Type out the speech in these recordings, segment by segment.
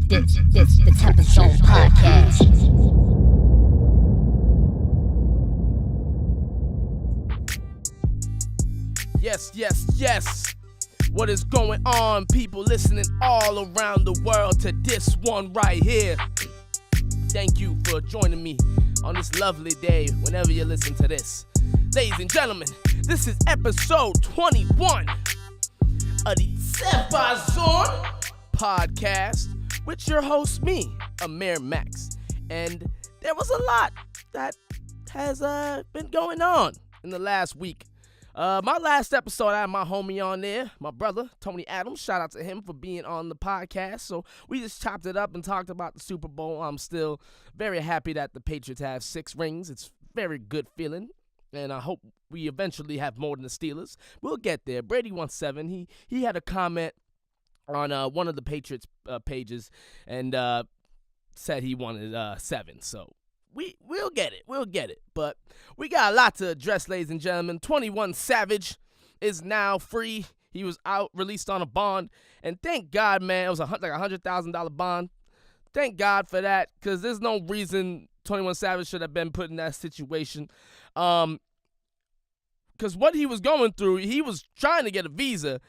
This the TempahZone podcast. Yes. What is going on, people listening all around the world to this one right here? Thank you for joining me on this lovely day whenever you listen to this. Ladies and gentlemen, this is episode 21 of the TempahZone podcast with your host, me, Amir Max. And there was a lot that has been going on in the last week. My last episode, I had my homie on there, my brother, Tony Adams. Shout out to him for being on the podcast. So we just chopped it up and talked about the Super Bowl. I'm still very happy that the Patriots have 6 rings. It's a very good feeling, and I hope we eventually have more than the Steelers. We'll get there. Brady won 7. He had a comment on one of the Patriots pages and said he wanted 7. So We'll get it. But we got a lot to address, ladies and gentlemen. 21 Savage is now free. He was out, released on a bond. And thank God, man, it was like a $100,000 bond. Thank God for that, because there's no reason 21 Savage should have been put in that situation. Because what he was going through, he was trying to get a visa.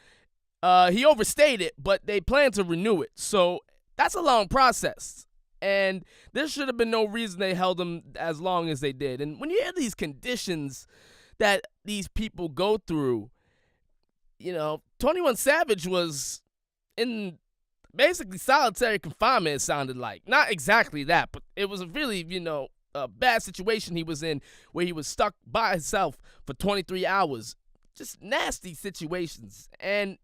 He overstayed it, but they plan to renew it. So that's a long process. And there should have been no reason they held him as long as they did. And when you hear these conditions that these people go through, 21 Savage was in basically solitary confinement, it sounded like. Not exactly that, but it was a really, a bad situation he was in where he was stuck by himself for 23 hours. Just nasty situations. And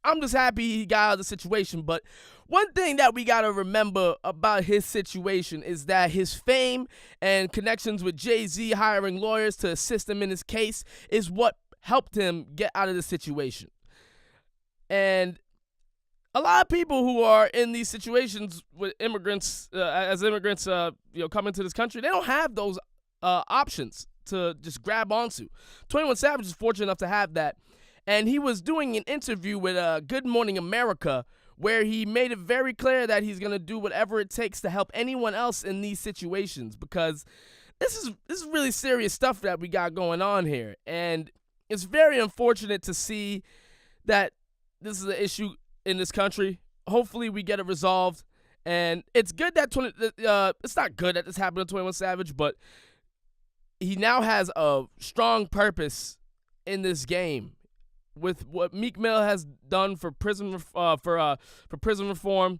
I'm just happy he got out of the situation. But one thing that we got to remember about his situation is that his fame and connections with Jay-Z hiring lawyers to assist him in his case is what helped him get out of the situation. And a lot of people who are in these situations with immigrants, come into this country, they don't have those options to just grab onto. 21 Savage is fortunate enough to have that. And he was doing an interview with Good Morning America where he made it very clear that he's going to do whatever it takes to help anyone else in these situations, because this is really serious stuff that we got going on here. And it's very unfortunate to see that this is an issue in this country. Hopefully we get it resolved. And it's good that it's not good that this happened to 21 Savage, but he now has a strong purpose in this game. With what Meek Mill has done for prison reform,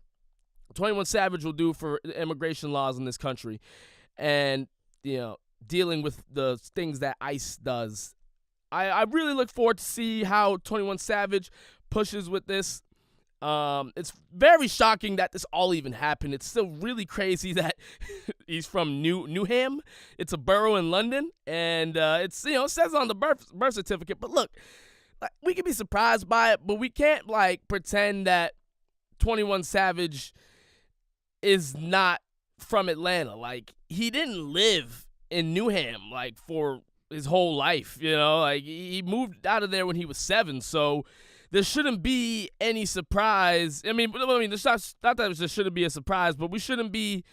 21 Savage will do for immigration laws in this country, and dealing with the things that ICE does. I really look forward to see how 21 Savage pushes with this. It's very shocking that this all even happened. It's still really crazy that he's from Newham. It's a borough in London, and it says on the birth certificate. But look. We can be surprised by it, but we can't pretend that 21 Savage is not from Atlanta. He didn't live in Newham for his whole life. He moved out of there when he was 7. So there shouldn't be any surprise. I mean, there's not that there shouldn't be a surprise, but we shouldn't be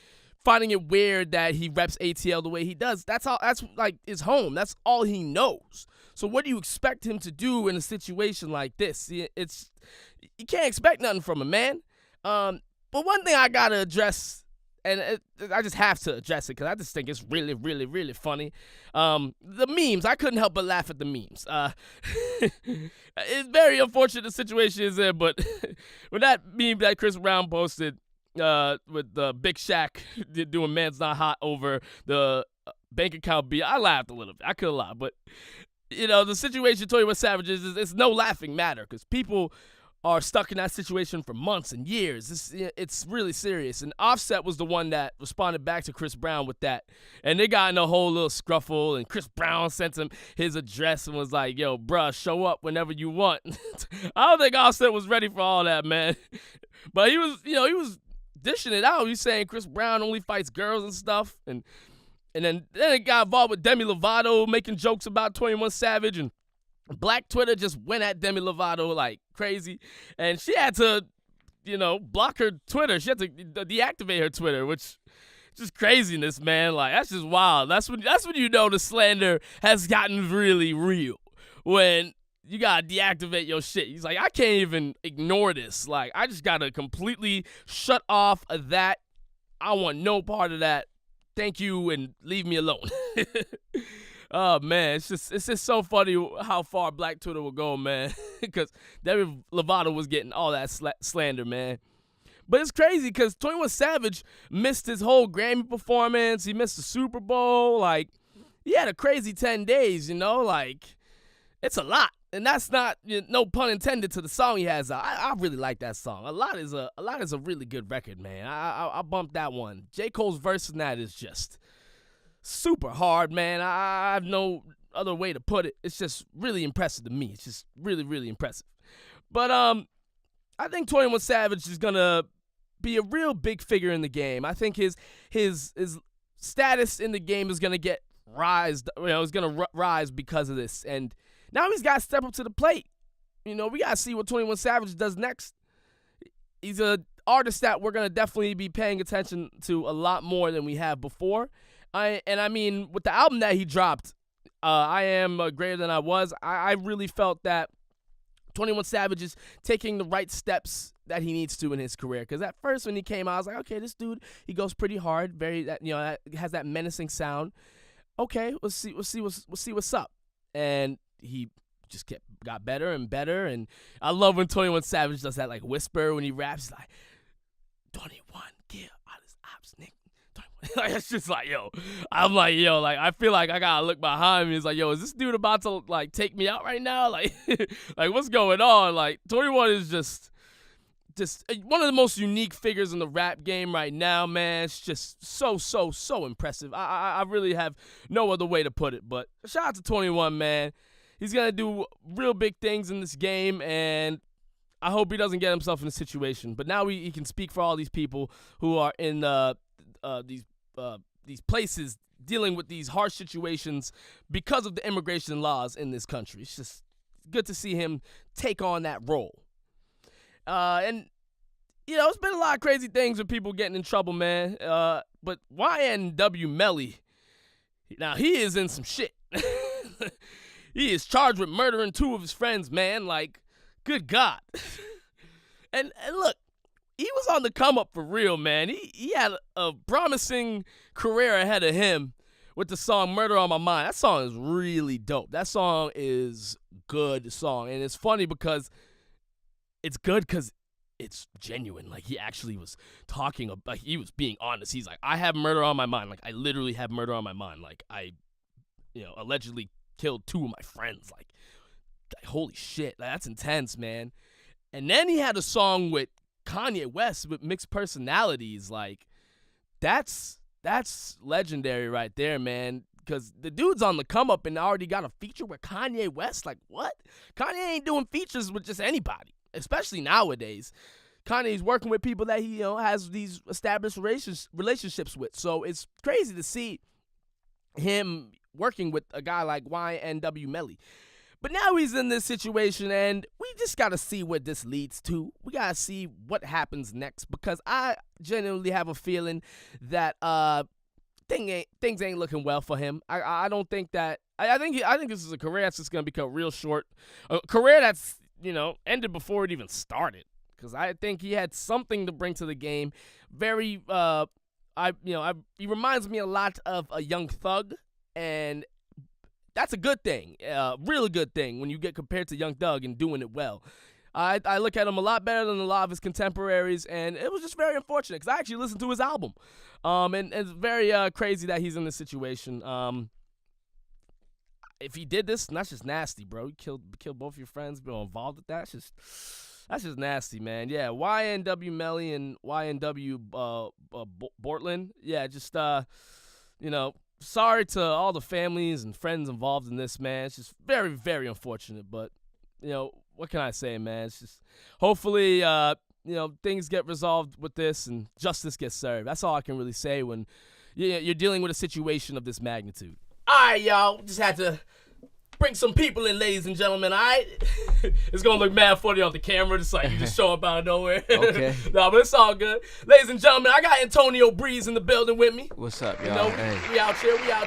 finding it weird that he reps ATL the way he does. That's his home. That's all he knows. So what do you expect him to do in a situation like this? You can't expect nothing from a man. But one thing I gotta address, and I just have to address it because I just think it's really, really, really funny. The memes. I couldn't help but laugh at the memes. It's very unfortunate the situation is in, but when that meme that Chris Brown posted with Big Shaq doing "Man's Not Hot" over the bank account beat, I laughed a little bit. I could have laughed, but the situation 21 Savage is it's no laughing matter because people are stuck in that situation for months and years. It's really serious. And Offset was the one that responded back to Chris Brown with that. And they got in a whole little scruffle, and Chris Brown sent him his address and was like, yo, bruh, show up whenever you want. I don't think Offset was ready for all that, man. But he was dishing it out. He's saying Chris Brown only fights girls and stuff. And then it got involved with Demi Lovato making jokes about 21 Savage, and Black Twitter just went at Demi Lovato like crazy. And she had to block her Twitter. She had to deactivate her Twitter, which just craziness, man. Like, that's just wild. That's when the slander has gotten really real. When you gotta deactivate your shit. He's like, I can't even ignore this. Like, I just gotta completely shut off of that. I want no part of that. Thank you, and leave me alone. Oh man, it's just so funny how far Black Twitter will go, man. Because Demi Lovato was getting all that slander, man. But it's crazy because 21 Savage missed his whole Grammy performance. He missed the Super Bowl. Like, he had a crazy 10 days. Like, it's a lot. And that's not, no pun intended, to the song he has out. I really like that song. A lot is a really good record, man. I bumped that one. J. Cole's verse in that is just super hard, man. I have no other way to put it. It's just really impressive to me. It's just really, really impressive. But I think 21 Savage is gonna be a real big figure in the game. I think his status in the game is gonna get rise. Is gonna rise because of this. And now he's got to step up to the plate. We got to see what 21 Savage does next. He's an artist that we're going to definitely be paying attention to a lot more than we have before. With the album that he dropped, I Am Greater Than I Was, I really felt that 21 Savage is taking the right steps that he needs to in his career. Because at first when he came out, I was like, okay, this dude, he goes pretty hard, has that menacing sound. Okay, we'll see what's up. And he just got better and better, and I love when 21 Savage does that like whisper when he raps. He's like, 21, get all his ops, nigga. 21. It's just like, yo. I'm like, yo, like, I feel like I gotta look behind me. It's like, yo, is this dude about to like take me out right now? Like, like what's going on? Like, 21 is just one of the most unique figures in the rap game right now, man. It's just so impressive. I really have no other way to put it. But shout out to 21, man. He's going to do real big things in this game, and I hope he doesn't get himself in a situation. But now he can speak for all these people who are in these places dealing with these harsh situations because of the immigration laws in this country. It's just good to see him take on that role. And, it's been a lot of crazy things with people getting in trouble, man. But YNW Melly, now he is in some shit. He is charged with murdering 2 of his friends, man. Like, good God. and look, he was on the come up for real, man. He had a promising career ahead of him with the song Murder on My Mind. That song is really dope. That song is good song. And it's funny because it's good because it's genuine. Like, he actually was talking about, he was being honest. He's like, I have murder on my mind. Like, I literally have murder on my mind. Like, I, allegedly killed 2 of my friends. Like, holy shit. Like, that's intense, man. And then he had a song with Kanye West with Mixed Personalities. Like, that's legendary right there, man. Because the dude's on the come up and already got a feature with Kanye West. Like, what? Kanye ain't doing features with just anybody, especially nowadays. Kanye's working with people that he, has these established relationships with. So it's crazy to see him working with a guy like YNW Melly. But now he's in this situation, and we just got to see what this leads to. We got to see what happens next, because I genuinely have a feeling that things ain't looking well for him. I don't think that – I think this is a career that's just going to become real short. A career that's, ended before it even started, because I think he had something to bring to the game. Very he reminds me a lot of a Young Thug. And that's a good thing, really good thing when you get compared to Young Thug and doing it well. I look at him a lot better than a lot of his contemporaries, and it was just very unfortunate because I actually listened to his album. And it's very crazy that he's in this situation. If he did this, that's just nasty, bro. You killed both your friends, been involved with that. That's just nasty, man. Yeah, YNW Melly and YNW Bortland. Yeah, just sorry to all the families and friends involved in this, man. It's just very, very unfortunate. But, what can I say, man? It's just hopefully, things get resolved with this and justice gets served. That's all I can really say when you're dealing with a situation of this magnitude. All right, y'all. Just had to bring some people in, ladies and gentlemen, all right? It's going to look mad funny on the camera, just like you just show up out of nowhere. Okay. No, but it's all good. Ladies and gentlemen, I got Antonio Breez in the building with me. What's up, y'all? You know, Hey. we out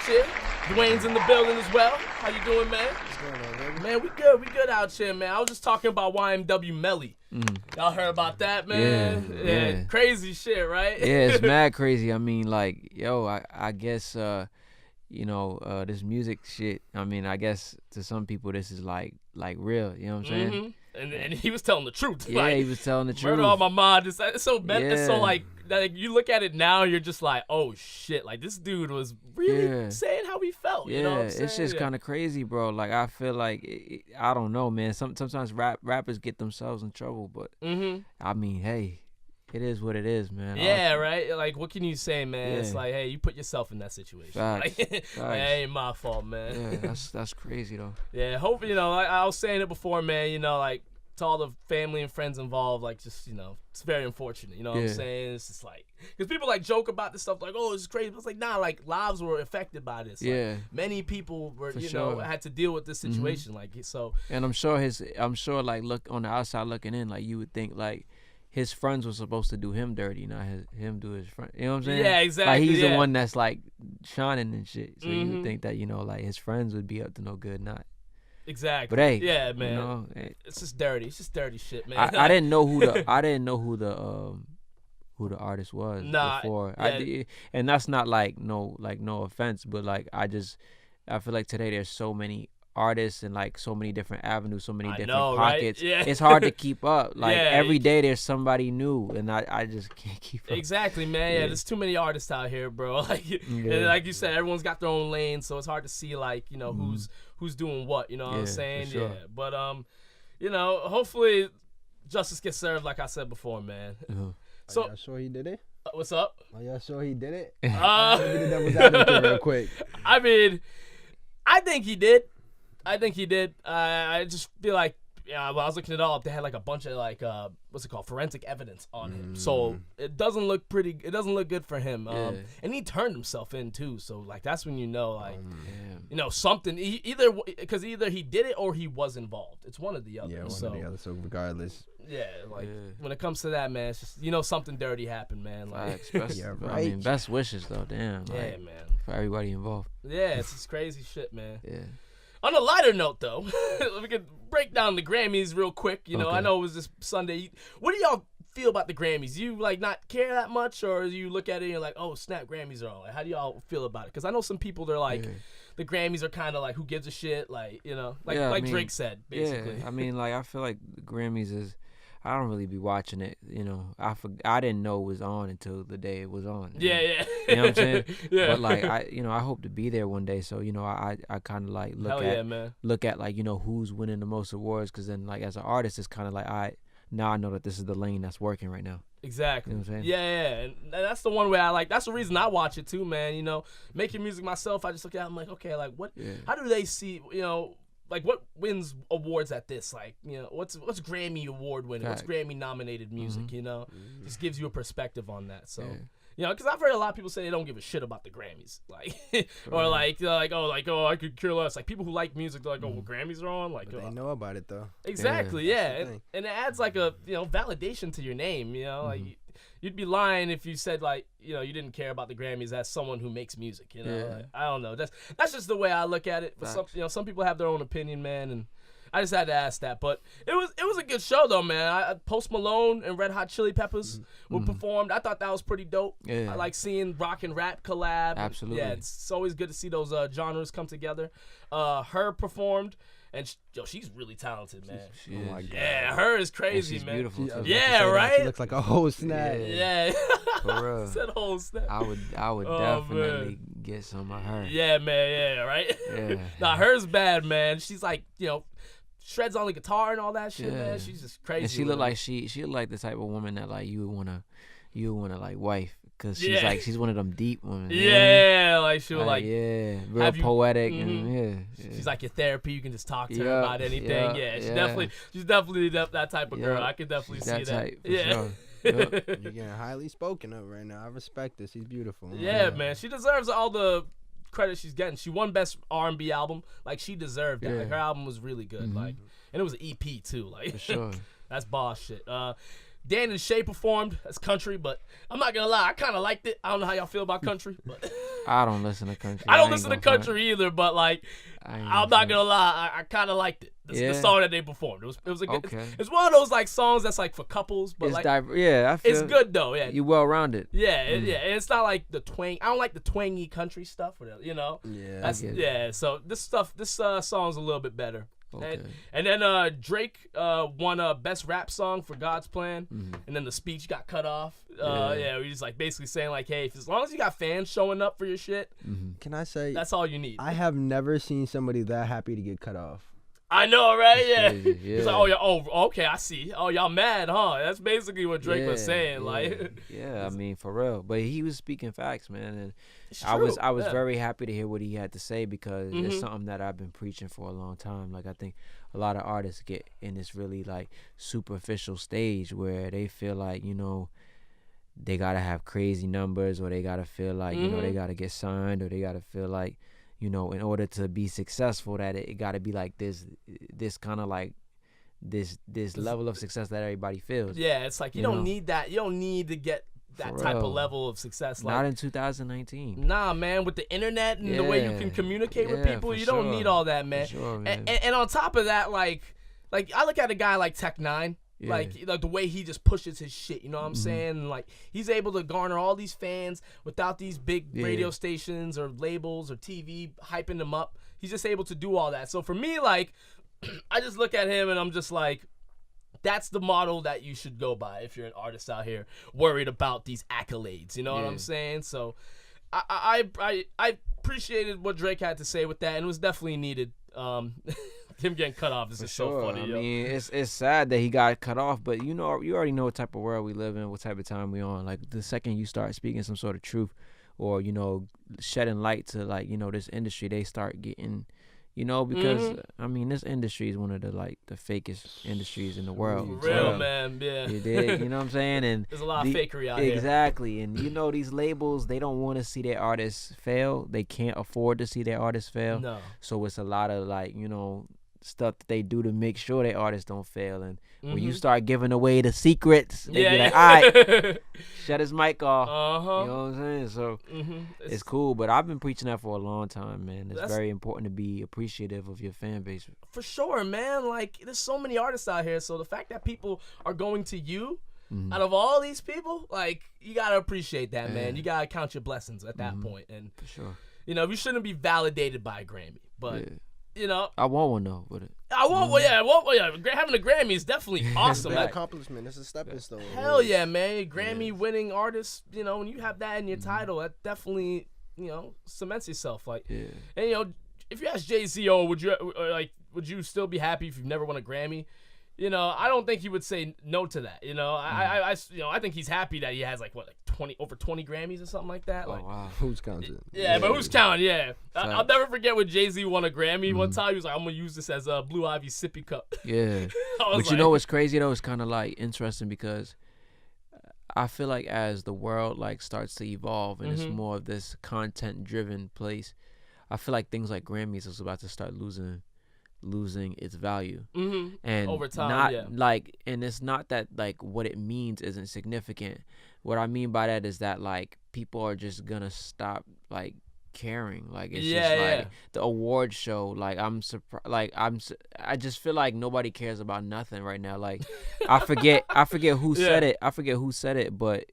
here. Dwayne's in the building as well. How you doing, man? What's going on, baby? Man, we good out here, man. I was just talking about YNW Melly. Y'all heard about that, man? Yeah. Crazy shit, right? Yeah, it's mad crazy. I mean, like, yo, I guess, this music shit, I mean, I guess to some people this is like real, you know what I'm saying? Mm-hmm. And he was telling the truth. Yeah, like, he was telling the truth. Murder on my mind. It's so bad. It's so Yeah. like you look at it now, you're just like, oh shit, like this dude was really saying how he felt. Yeah, You know what I'm saying? it's just kind of crazy, bro. Like, I feel like, I don't know, man. Sometimes rappers get themselves in trouble, but I mean, hey, it is what it is, man. Yeah, right? Like, what can you say, man? Yeah. It's like, hey, you put yourself in that situation. Facts. Like, Facts. that ain't my fault, man. Yeah, that's crazy, though. Yeah, hope, I was saying it before, man, like, to all the family and friends involved, like, just, it's very unfortunate, you know what I'm Yeah. saying? It's just like, because people, like, joke about this stuff, like, oh, it's crazy. But it's like, nah, like, lives were affected by this. Like, Yeah. many people were, For know, sure. had to deal with this situation. Like, so. And I'm sure, like, look on the outside looking in, like, you would think, like, his friends were supposed to do him dirty, not him do his friend. You know what I'm saying? Yeah, exactly. Like, he's yeah. the one that's, like, shining and shit. So you Mhm. would think that, like, his friends would be up to no good, not. Exactly. But hey, yeah, man. You know, hey, It's just dirty. It's just dirty shit, man. I didn't know who the artist was Nah, before. yeah. And that's not like no offense, but like I feel like today there's so many artists and like so many different avenues, so many different know, right? pockets. Yeah. It's hard to keep up. Like Yeah, every day there's somebody new, and I just can't keep up. Exactly, man. Yeah, Yeah. there's too many artists out here, bro. Like, and like you said, everyone's got their own lane, so it's hard to see, like, who's doing what. You know what I'm Yeah, saying? for sure. Yeah. But hopefully justice gets served, like I said before, man. Uh-huh. So, Are y'all sure he did it? what's up? Are y'all sure he did it? Uh, Let me be the devil's advocate real quick. I mean, I think he did. I just feel like, when I was looking it all up, they had like a bunch of like what's it called, forensic evidence on him. So it doesn't look good for him. Yeah. And he turned himself in too. So like that's when like Yeah. something either because either he did it or he was involved. It's one or the other. Yeah, one so or the other. So regardless. yeah, like Yeah. when it comes to that, man, it's just something dirty happened, man. Like Facts, best, Yeah, I mean, right. best wishes though. Damn. yeah, Like, man. for everybody involved. Yeah, it's just crazy shit, man. Yeah. On a lighter note, though, we could break down the Grammys real quick. I Okay. know it was this Sunday. What do y'all feel about the Grammys? You like not care that much, or you look at it and you're like, oh snap, Grammys are on. Like, how do y'all feel about it? Because I know some people they're like, Yeah. the Grammys are kind of like, who gives a shit? Like Yeah, I like mean, Drake said, basically. Yeah, I mean, like I feel like the Grammys is. I don't really be watching it. I didn't know it was on until the day it was on. yeah. You know what I'm saying? Yeah. But like I hope to be there one day. So I kind of like Hell yeah, man. look at like who's winning the most awards, because then like as an artist it's kind of like now I know that this is the lane that's working right now. Exactly. You know what I'm saying? Yeah. And that's the one way I like. That's the reason I watch it too, man. Making music myself, I just look at it, I'm like, okay, like what? Yeah. How do they see? Like what wins awards at this? Like, what's Grammy award winning? What's Fact. Grammy nominated music? Just gives you a perspective on that. So, Yeah. because I've heard a lot of people say they don't give a shit about the Grammys, like, or like I could care less. Like people who like music, they're like, oh, well, Grammys are on, like, But they know about it though. exactly, That's yeah, the and, thing. and it adds like a validation to your name. Like you'd be lying if you said like you didn't care about the Grammys as someone who makes music. Yeah. Like, I don't know. That's just the way I look at it. But some people have their own opinion, man, and I just had to ask that. But it was a good show though, man. Post Malone and Red Hot Chili Peppers were performed. I thought that was pretty dope. Yeah. I like seeing rock and rap collab. Absolutely. Yeah, it's always good to see those genres come together. Her performed. And she's really talented, man. She Oh is. my God. Yeah, her is crazy, she's man. beautiful too. Yeah, right? She looks like a whole snap. Yeah. For real. Said whole snap. I would Oh, definitely get some of her. Yeah, man. Yeah, right? Yeah. Nah, hers bad, man. She's like, shreds on the guitar and all that shit, Yeah. man. She's just crazy. And she with looked it. like she looked like the type of woman that like you would wanna like wife, because she's Yeah. like she's one of them deep women. you know what I mean? Yeah, like she was like, yeah, real have you- poetic Mhm. and yeah. she's like your therapy. You can just talk to her Yeah, about anything. yeah, She's yeah. definitely that type of girl. Yeah, I could definitely she's see that that. type, for Yeah. sure. Yep. You're getting highly spoken of right now. I respect this. He's beautiful. Yeah, man. She deserves all the credit she's getting. She won Best R&B Album. Like, she deserved that. Yeah. Like, her album was really good. Like, and it was an EP too. Like, For sure. that's boss shit. Dan and Shay performed as country, but I'm not gonna lie, I kind of liked it. I don't know how y'all feel about country, but I don't listen to country. I don't ain't listen to gonna front. country either. But like, I ain't I'm not gonna lie, I kind of liked it. The Yeah. song that they performed, it was a good. Okay. It's one of those like songs that's like for couples, but It's like yeah, I feel it's good though. Yeah, You well rounded. yeah, yeah. And it's not like the twang. I don't like the twangy country stuff, whatever, you know. Yeah. That's get it. yeah. So this song's a little bit better. Okay. And then Drake won Best Rap Song for God's Plan, Mm-hmm. and then the speech got cut off. Yeah. Yeah, he's like basically saying like, hey, as long as you got fans showing up for your shit, Can I say, that's all you need. I have never seen somebody that happy to get cut off. I know, right? Yeah. Crazy, He's like, yeah. oh yeah, oh okay, I see. Oh, y'all mad, huh? That's basically what Drake was Yeah, saying. yeah, Like, yeah, I mean, for real. But he was speaking facts, man, and it's I was true, yeah. very happy to hear what he had to say because Mhm. it's something that I've been preaching for a long time. Like, I think a lot of artists get in this really like superficial stage where they feel like, you know, they gotta have crazy numbers, or they gotta feel like, you know, they gotta get signed, or they gotta feel like, you know, in order to be successful, that it gotta be like this kind of like this level of success that everybody feels. Yeah, it's like you You don't know? need that. You don't need to get that For type of real. level of success. Like, Not in 2019. nah, man, with the internet and the way you can Yeah. communicate with Yeah, people, for you don't sure. need all that, man. For sure, And, man. and on top of that, like I look at a guy like Tech Nine, Yeah. like the way he just pushes his shit. You know what I'm saying? And, like, he's able to garner all these fans without these big Yeah. radio stations or labels or TV hyping him up. He's just able to do all that. So for me, like, I just look at him and I'm just like, that's the model that you should go by if you're an artist out here worried about these accolades. You know what Yeah. I'm saying? So I appreciated what Drake had to say with that, and it was definitely needed. Him getting cut off is For just sure. so funny. I yo. mean, it's sad that he got cut off, but you already know what type of world we live in, what type of time we on. Like, the second you start speaking some sort of truth, or, you know, shedding light to, like, you know, this industry, they start getting, you know, because I mean, this industry is one of the fakest industries in the world. For real, So, man. Yeah. You dig? You know what I'm saying? And There's a lot of fakery out here. Exactly. And you know, these labels, they don't want to see their artists fail. They can't afford to see their artists fail. No. So it's a lot of, like, you know, stuff that they do to make sure their artists don't fail. And when you start giving away the secrets, they be like, all right, shut his mic off. Uh-huh. You know what I'm saying? So Mm-hmm. it's cool. But I've been preaching that for a long time, man. It's That's- very important to be appreciative of your fan base. For sure, man. Like, there's so many artists out here. So the fact that people are going to you out of all these people, like, you got to appreciate that, man. You got to count your blessings at that point. And, For sure. you know, you shouldn't be validated by a Grammy. But, Yeah. you know, I want one, though, with it. having a Grammy is definitely awesome. Big Like, accomplishment. It's a stepping stone. hell yeah, man. Grammy winning artist, you know, when you have that in your title, that definitely, you know, cements yourself. Like, Yeah. and, you know, if you ask Jay-Z, oh, would you still be happy if you've never won a Grammy? You know, I don't think he would say no to that. You know, I think he's happy that he has like over 20 Grammys or something like that. Like, Oh, wow. Who's counting? yeah, but who's counting? Yeah, I'll Facts. never forget when Jay-Z won a Grammy one time. He was like, "I'm gonna use this as a Blue Ivy sippy cup." Yeah. I was But you like, know what's crazy though? It's kind of like interesting because I feel like as the world like starts to evolve and it's more of this content driven place, I feel like things like Grammys is about to start losing its value. And Over time, not yeah. like, and it's not that like what it means isn't significant. What I mean by that is that like people are just gonna stop like caring. Like, it's Yeah, just like yeah. the award show. Like, I'm surprised. Like, I just feel like nobody cares about nothing right now. Like, I forget who said it. I forget who said it, but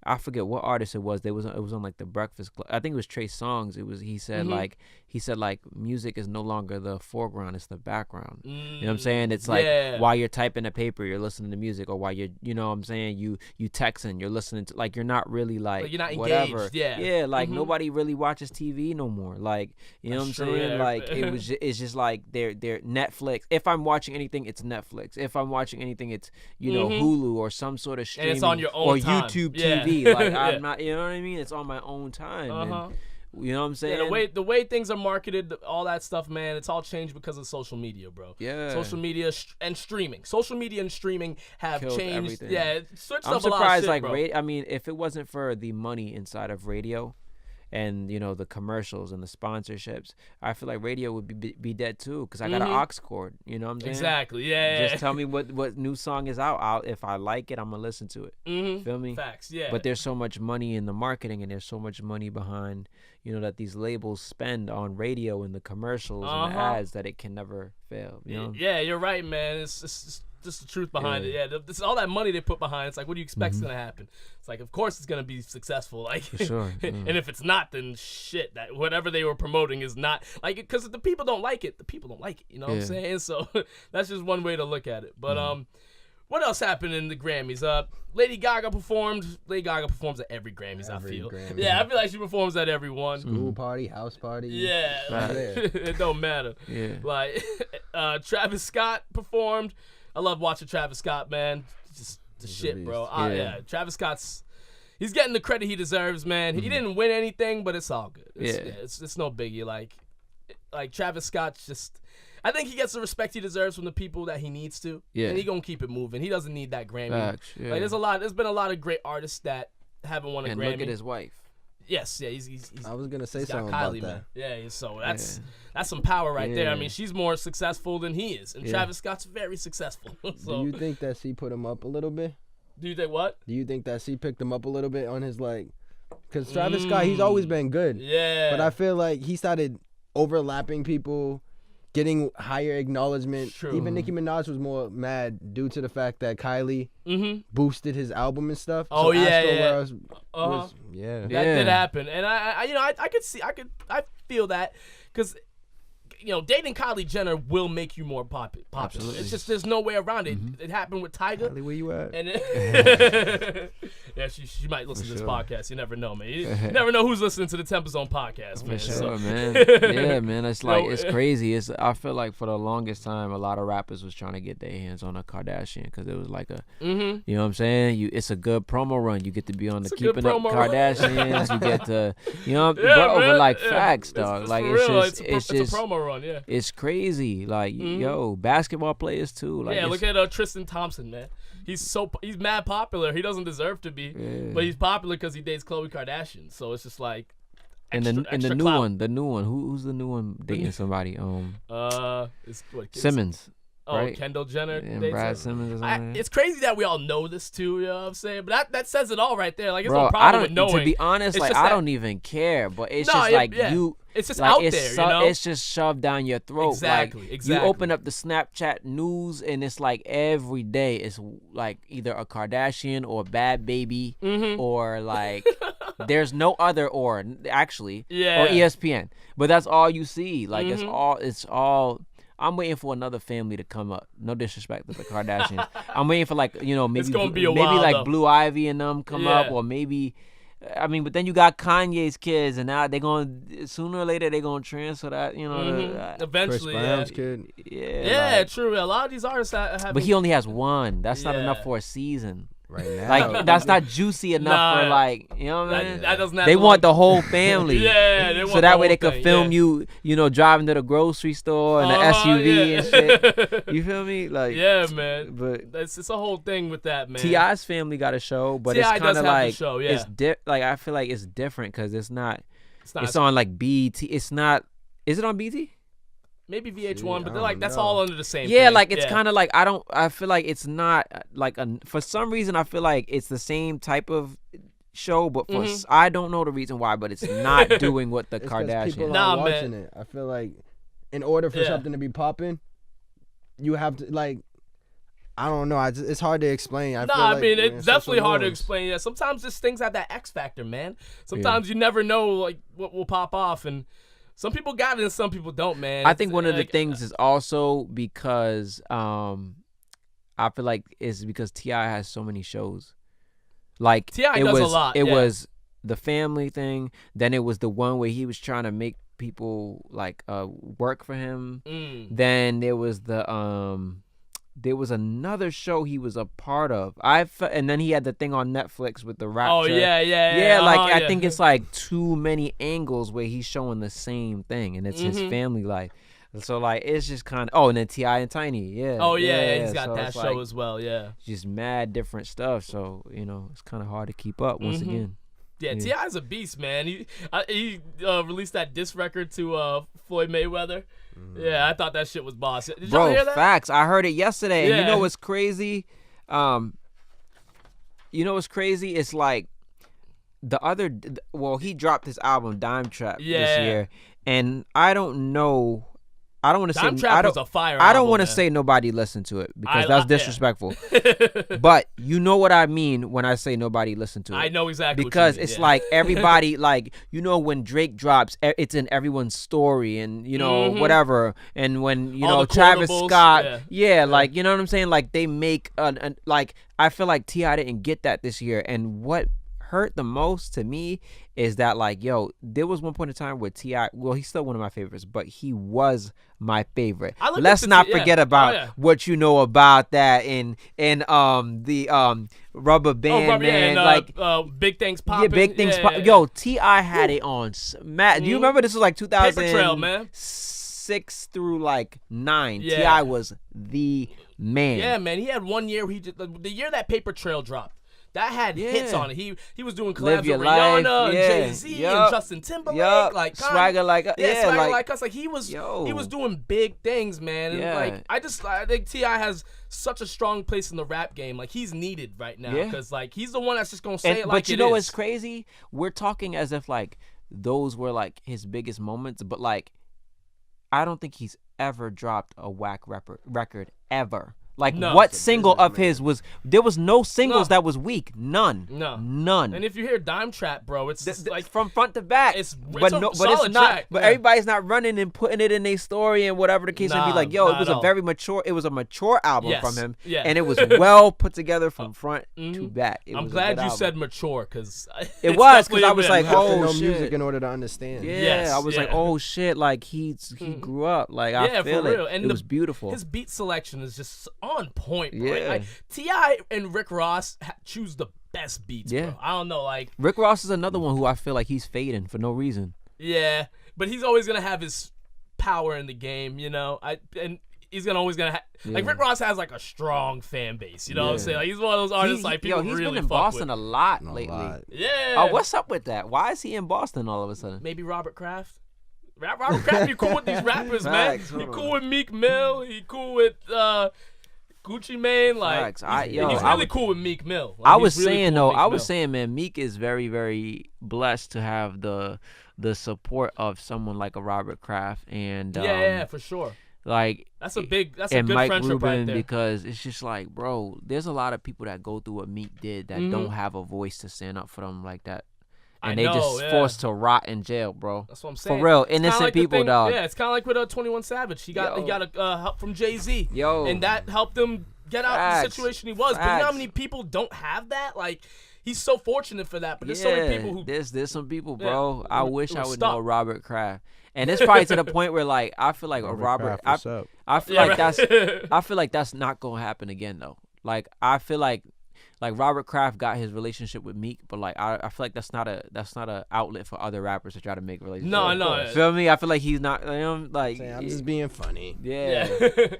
I forget what artist it was. It was on like the Breakfast Club. I think it was Trey Songz. He said like music is no longer the foreground, it's the background. You know what I'm saying? It's like while you're typing a paper, you're listening to music, or while you're, you know what I'm saying, you texting, you're listening to, like, you're not really like you're not whatever. engaged, yeah. Yeah, like nobody really watches TV no more. Like, you know That's what I'm true, saying? yeah. Like, it's just like they're Netflix. If I'm watching anything, it's Netflix. If I'm watching anything, it's, you know, Hulu or some sort of streaming, And it's on your own or time. YouTube Yeah. TV. Like, Yeah. I'm not, you know what I mean? It's on my own time. And, you know what I'm saying? Yeah, the way things are marketed, all that stuff, man, it's all changed because of social media, bro. Yeah. Social media and streaming. Social media and streaming have Killed changed. everything. Yeah, it switched I'm up a lot of surprised, shit, like, bro. I mean, if it wasn't for the money inside of radio and the commercials and the sponsorships, I feel like radio would be dead too, because I got an aux cord. You know what I'm saying? Exactly. Yeah. Just tell me what new song is out. If I like it, I'm gonna listen to it. Feel me? Facts. Yeah. But there's so much money in the marketing, and there's so much money behind that these labels spend on radio and the commercials and the ads, that it can never fail. Yeah, you're right, man. It's just the truth behind it. Yeah, this is all that money they put behind. It's like, what do you expect is gonna happen? It's like, of course it's gonna be successful. Like, for sure. And if it's not, then shit, that whatever they were promoting is not like, because if the people don't like it, the people don't like it. You know what I'm saying? So that's just one way to look at it. But what else happened in the Grammys? Lady Gaga performed. Lady Gaga performs at every Grammys. I feel. Grammy. Yeah, I feel like she performs at every one. School party, house party. Yeah, it don't matter. Yeah. Like, Travis Scott performed. I love watching Travis Scott, man. Just the shit, bro. Travis Scott's, he's getting the credit he deserves, man. He didn't win anything, but it's all good. It's no biggie. Like Travis Scott's just, I think he gets the respect he deserves from the people that he needs to. Yeah. And he gonna keep it moving. He doesn't need that Grammy. Facts, yeah. Like there's been a lot of great artists that haven't won a Grammy. And look at his wife. Yes, yeah, he's I was gonna say something Kylie, about that. Man. Yeah, so that's some power right there. I mean, she's more successful than he is, and Travis Scott's very successful. So, do you think that she put him up a little bit? Do you think what? Do you think that she picked him up a little bit on his because Travis Scott, he's always been good. Yeah. But I feel like he started overlapping people, getting higher acknowledgement. True. Even Nicki Minaj was more mad due to the fact that Kylie boosted his album and stuff. Oh, so yeah. was That did happen, and I feel that, because dating Kylie Jenner will make you more popular. Absolutely. It's just, there's no way around it. It happened with Tyga. Kylie, where you at? And yeah, she might listen to this podcast. You never know, man. You never know who's listening to the TempahZone podcast, man. For sure, So. Man. Yeah, man. It's like, it's crazy. I feel like for the longest time, a lot of rappers was trying to get their hands on a Kardashian, because it was like you know what I'm saying? It's a good promo run. You get to be on the Keeping Up Kardashians. You get to, but like facts, dog. Like it's just a promo run. Yeah, it's crazy. Like basketball players too. Like, look at Tristan Thompson, man. He's mad popular. He doesn't deserve to be, but he's popular because he dates Khloe Kardashian. So it's just like, and the new one, who's the new one dating somebody? It's Simmons. Oh, right? Kendall Jenner. And Brad Simmons or something. It's crazy that we all know this too, you know what I'm saying? But that says it all right there. Like, it's no problem with knowing. To be honest, I don't even care. But it's it's just like, out there, it's just shoved down your throat. Exactly. You open up the Snapchat news, and it's like every day it's like either a Kardashian or a Bad Baby or like there's no other or ESPN. But that's all you see. Like it's all. I'm waiting for another family to come up. No disrespect to the Kardashians. I'm waiting for maybe Blue Ivy and them come up, or maybe, but then you got Kanye's kids, and now sooner or later they're gonna transfer that, eventually. Chris Brown's kid. Yeah, true. A lot of these artists have. But he only has one. That's not enough for a season. Right now, like that's not juicy enough for you know what I mean? That doesn't. They want the whole family. They want so that way they could film you, driving to the grocery store and the SUV and shit. You feel me? Like, yeah, man. But it's a whole thing with that, man. T.I.'s family got a show, but it's kind of like show, it's like I feel like it's different because it's not. It's on like BET. It's not. Is it on BET? Maybe VH1, but they're like, that's all under the same thing. Like it's kind of like, I feel like it's not like, for some reason I feel like it's the same type of show, but I don't know the reason why, but it's not doing what the Kardashians. People are watching it. I feel like in order for something to be popping, you have to I don't know. It's hard to explain. It's definitely hard to explain. Yeah, sometimes just things have that X factor, man. Sometimes you never know like what will pop off, and some people got it and some people don't, man. I think one of the things is also because I feel like it's because T.I. has so many shows. Like T.I. does a lot. It was the family thing. Then it was the one where he was trying to make people like work for him. Then there was there was another show he was a part of. And then he had the thing on Netflix with the Rapture. Oh yeah. I think it's like too many angles where he's showing the same thing, and it's his family life. So like it's just kind of and then T.I. and Tiny, he's got that show as well, just mad different stuff. So it's kind of hard to keep up once again. Yeah, T.I.'s a beast, man. He released that diss record to Floyd Mayweather. Yeah, I thought that shit was boss. Did y'all hear that? Facts. I heard it yesterday. Yeah. And you know what's crazy? It's like he dropped his album Dime Trap this year, and I don't know. I don't want to say Dime Trap was a fire I don't album, want to man. say nobody listened to it because that's disrespectful. But you know what I mean when I say nobody listened to it. I know exactly because what you mean, it's like everybody like when Drake drops, it's in everyone's story and whatever. And when All the Travis quotables, Scott, like you know what I'm saying. Like they make like I feel like T.I. didn't get that this year, and what hurt the most to me is that like there was one point in time where T.I. he's still one of my favorites, but he was my favorite. Let's not forget about what you know about that and the Rubber Band man, and Big Things Poppin'. Yeah, Big Things Poppin'. T.I. had it on Matt. Do you remember this was like 2006 Paper Trail, man. through like 9? Yeah. T.I. was the man. Yeah, man. He had one year the year that Paper Trail dropped. That had hits on it. He was doing collabs with Rihanna and Jay-Z and Justin Timberlake, like Swagger Like Us. Swagger Like Us. Like he was doing big things, man. And like I think T.I. has such a strong place in the rap game. Like he's needed right now because like he's the one that's just gonna say it like it is. But you know what's crazy? We're talking as if like those were like his biggest moments, but like I don't think he's ever dropped a whack record ever. Like what single of his was? There was no singles that was weak. None. And if you hear Dime Trap, bro, it's like from front to back. It's solid not. Track. But everybody's not running and putting it in their story and whatever the case may be. Like, it was a very mature. It was a mature album from him, and it was well put together from front to back. I'm glad you said mature because it was because I was like, oh shit, music in order to understand. Yeah, I was like, oh shit, like he grew up. Like I feel it. And it was beautiful. His beat selection is just on point, bro. Like T.I. and Rick Ross choose the best beats, bro. I don't know, like Rick Ross is another one who I feel like he's fading for no reason. Yeah, but he's always gonna have his power in the game, and he's always gonna have like Rick Ross has like a strong fan base, you know what I'm saying? Like he's one of those artists like people he's really been in Boston with. a lot lately. Yeah. What's up with that? Why is he in Boston all of a sudden? Maybe Robert Kraft. Robert Kraft, he cool with these rappers, man. He cool with Meek Mill. He cool with Gucci Mane. Like he's really cool with Meek Mill. Like, I was saying, man, Meek is very, very blessed to have the support of someone like a Robert Kraft and for sure. Like that's a good Mike friendship Rubin, right there. because it's just like, bro, there's a lot of people that go through what Meek did that don't have a voice to stand up for them like that. And they just forced to rot in jail, bro. That's what I'm saying. For real, innocent people, dog. Yeah, it's kind of like with 21 Savage. He got help from Jay-Z. And that helped him get out of the situation he was. But you know how many people don't have that? Like, he's so fortunate for that. But there's so many people who... There's some people, bro. I wish I would know Robert Kraft. And it's probably to the point where, like, I feel like Robert I feel like that's not going to happen again, though. Like, I feel like Robert Kraft got his relationship with Meek, but like I feel like that's not a outlet for other rappers to try to make relationships. No. Feel me? I feel like he's not. Like I'm just being funny. Yeah.